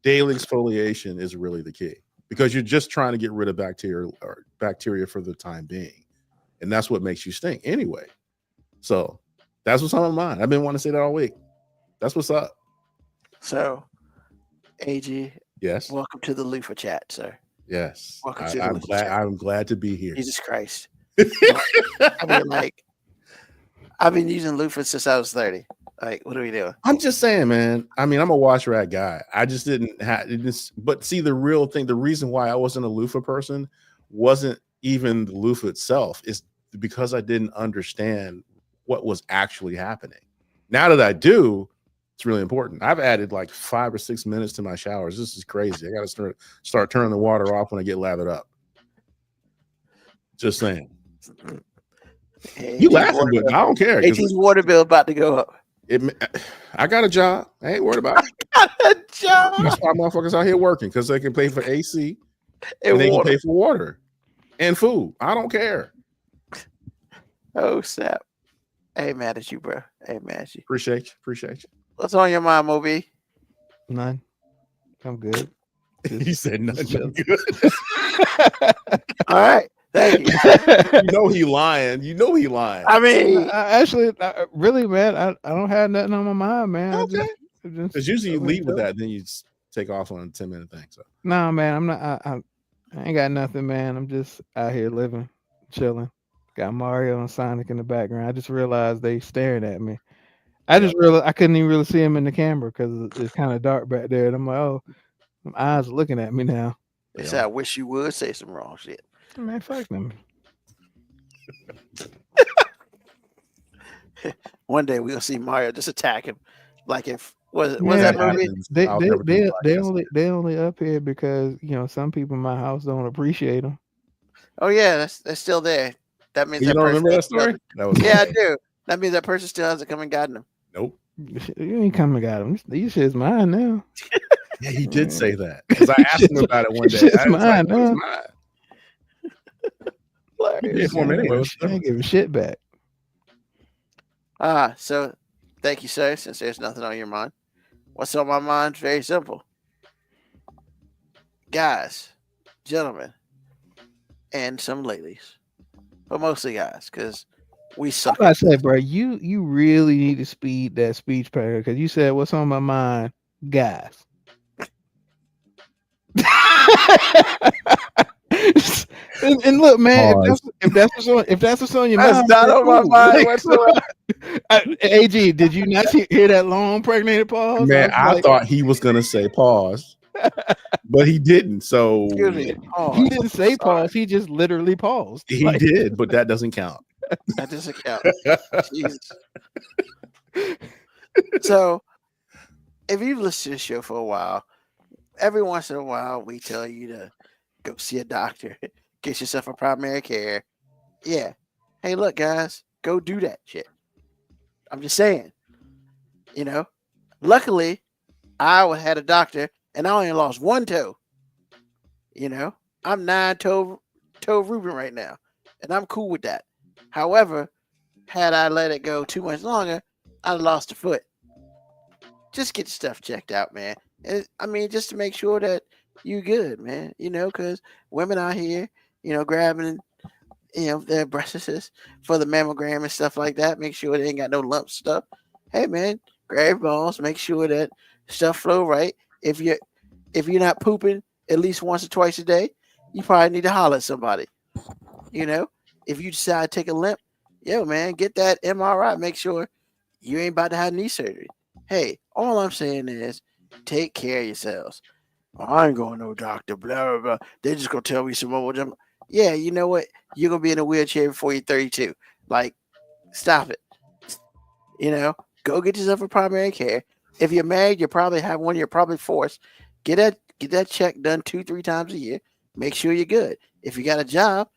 daily exfoliation is really the key because you're just trying to get rid of bacteria for the time being. And that's what makes you stink anyway. So that's what's on my mind. I've been wanting to say that all week. That's what's up. So, AG, Yes. welcome to the Lufa chat, sir. Yes. Welcome to the I'm Lufa glad. chat. I'm glad to be here. Jesus Christ. I mean, like, I've been using Lufa since I was 30. Like, what are we doing? I'm just saying, man. I mean, I'm a wash rat guy. I just didn't have this. But see, the real thing, the reason why I wasn't a loofah person wasn't even the loofah itself. Is because I didn't understand what was actually happening. Now that I do, it's really important. I've added like 5 or 6 minutes to my showers. This is crazy. I got to start turning the water off when I get lathered up. Just saying. You laughing, but I don't care. 'cause AT's water bill about to go up. I got a job. I ain't worried about it. Job. That's why motherfuckers out here working because they can pay for AC and they water. can pay for water and food. I don't care. Oh, snap. I ain't mad at you, bro. I ain't mad at you. Appreciate you. What's on your mind, Moby? None. I'm good. He said nothing. Just- Good. All right. Thank you. You know he lying. I mean, Actually, really, man, I don't have nothing on my mind, man. Okay. Because usually you I'm leave with chill. that, then you just take off on a 10-minute thing. So Nah, man, I'm not. I ain't got nothing, man. I'm just out here living, chilling. Got Mario and Sonic in the background. I just realized they staring at me. I just realized I couldn't even really see him in the camera because it's kind of dark back there. And I'm like, oh, my eyes are looking at me now. they say I wish you would say some wrong shit. Man, fuck them. One day we'll see Mario just attack him, like if was Man, that that movie? happens. They I'll never do a they podcast. they only up here because some people in my house don't appreciate them. Oh yeah, that's still there. That means You that don't person remember that still story? That was Yeah, I do. That means that person still hasn't come and gotten him. Nope. You ain't coming got them. These shit's mine now. Yeah, he did say that because I asked him about it one day. Shit's I was mine, like, "What is huh?" mine?" Hilarious. Yeah, for a minute. I ain't giving shit back. So thank you, sir. Since there's nothing on your mind, what's on my mind? Very simple, guys, gentlemen, and some ladies, but mostly guys, because we suck. I say, bro, you really need to speed that speech pattern because you said what's on my mind, guys. and look, man, if that's what's on your That's mind, not then on my cool. mind whatsoever. AG, did you not hear that long pregnated pause? Man, I like, thought he was gonna say pause, but he didn't. So Excuse me. Pause. he didn't say Sorry. pause. He just literally paused. he Like, did, but that doesn't count. That doesn't count. Jesus. So, if you've listened to the show for a while, every once in a while we tell you to go see a doctor, get yourself a primary care. Yeah. Hey, look, guys, go do that shit. I'm just saying. Luckily, I had a doctor and I only lost one toe. I'm 9-toe Ruben right now, and I'm cool with that. However, had I let it go too much longer, I'd lost a foot. Just get stuff checked out, man. And, just to make sure that you good, man. Because women out here, grabbing, their breasts for the mammogram and stuff like that. Make sure they ain't got no lump stuff. Hey, man, grab your balls. Make sure that stuff flow right. If you're not pooping at least once or twice a day, you probably need to holler at somebody. If you decide to take a limp, man, get that MRI. Make sure you ain't about to have knee surgery. Hey, all I'm saying is take care of yourselves. I ain't going to no doctor, blah, blah, blah. They're just going to tell me some more. Yeah, you know what? You're going to be in a wheelchair before you're 32. Like, stop it. Go get yourself a primary care. If you're married, you probably have one. You're probably forced. Get that check done 2-3 times a year. Make sure you're good. If you got a job,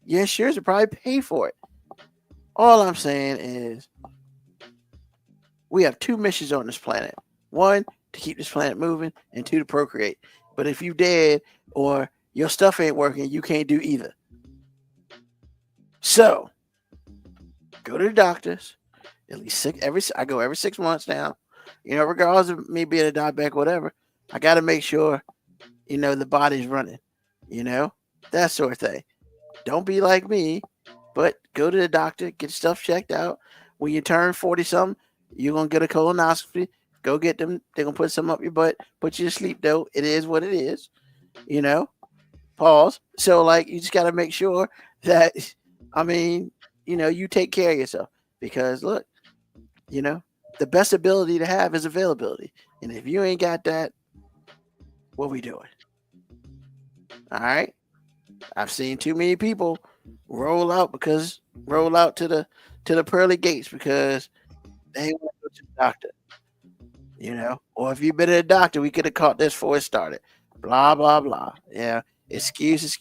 your insurance will probably pay for it. All I'm saying is we have 2 missions on this planet. 1, to keep this planet moving, and 2, to procreate. But if you dead or your stuff ain't working. You can't do either. So go to the doctors. At least I go every 6 months now. You know, regardless of me being a diabetic, whatever, I got to make sure, you know, the body's running, you know, that sort of thing. Don't be like me, but go to the doctor, get stuff checked out. When you turn 40 something, you're going to get a colonoscopy. Go get them. They're going to put some up your butt, put you to sleep though. It is what it is, you know, pause. So like, you just got to make sure that, I mean, you know, you take care of yourself, because look, you know, the best ability to have is availability. And if you ain't got that, what we doing? All right. I've seen too many people roll out to the pearly gates because they want to go to the doctor. You know, or if you've been to a doctor, we could have caught this before it started. Blah blah blah. Yeah, excuse.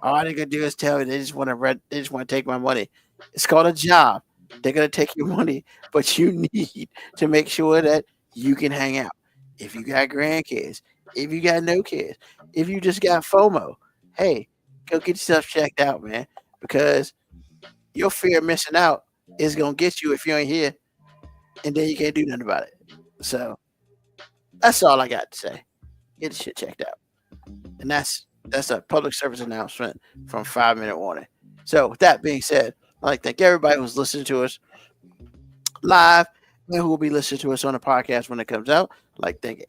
All they gonna do is tell me they just want to take my money. It's called a job. They're gonna take your money, but you need to make sure that you can hang out. If you got grandkids, if you got no kids, if you just got FOMO, hey, go get yourself checked out, man, because your fear of missing out is gonna get you if you ain't here, and then you can't do nothing about it. So that's all I got to say. Get the shit checked out. And that's a public service announcement from 5 Minute Warning. So with that being said, I'd like to thank everybody who's listening to us live and who will be listening to us on the podcast when it comes out. I'd like to thank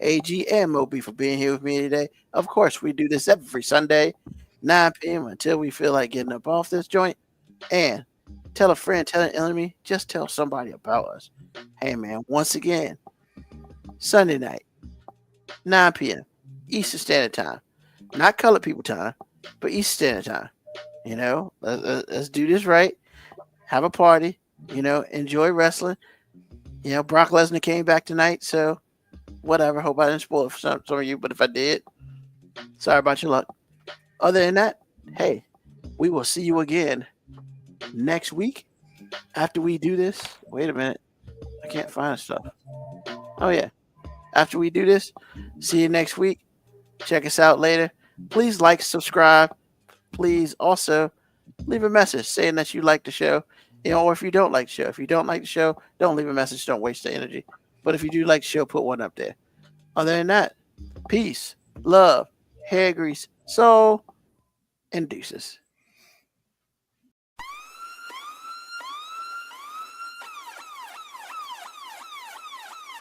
AG and Moby for being here with me today. Of course, we do this every Sunday, 9 p.m. until we feel like getting up off this joint. And tell a friend, tell an enemy, just tell somebody about us. Hey, man, once again, Sunday night, 9 p.m. Eastern Standard Time. Not colored people time, but Eastern Standard Time. You know, let's do this right. Have a party. You know, enjoy wrestling. You know, Brock Lesnar came back tonight, so whatever. Hope I didn't spoil it for some of you, but if I did, sorry about your luck. Other than that, hey, we will see you again next week after we do this. Wait a minute. I can't find stuff. Oh, yeah. After we do this, see you next week. Check us out later. Please like, subscribe. Please also leave a message saying that you like the show. You know, or if you don't like the show. If you don't like the show, don't leave a message. Don't waste the energy. But if you do like the show, put one up there. Other than that, peace, love, hair grease, soul, and deuces.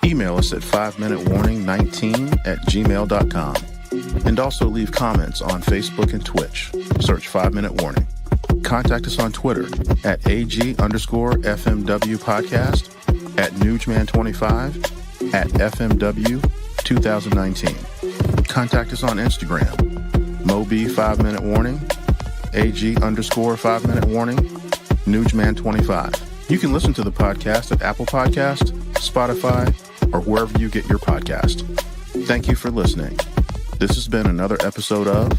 Email us at 5minutewarning19@gmail.com. And also leave comments on Facebook and Twitch. Search 5 Minute Warning. Contact us on Twitter at AG_FMW Podcast, at Newsman25, at FMW 2019. Contact us on Instagram, Moby 5 Minute Warning, AG_5 Minute Warning, Newsman25. You can listen to the podcast at Apple Podcast, Spotify, or wherever you get your podcast. Thank you for listening. This has been another episode of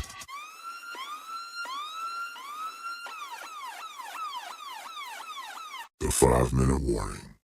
The 5 Minute Warning.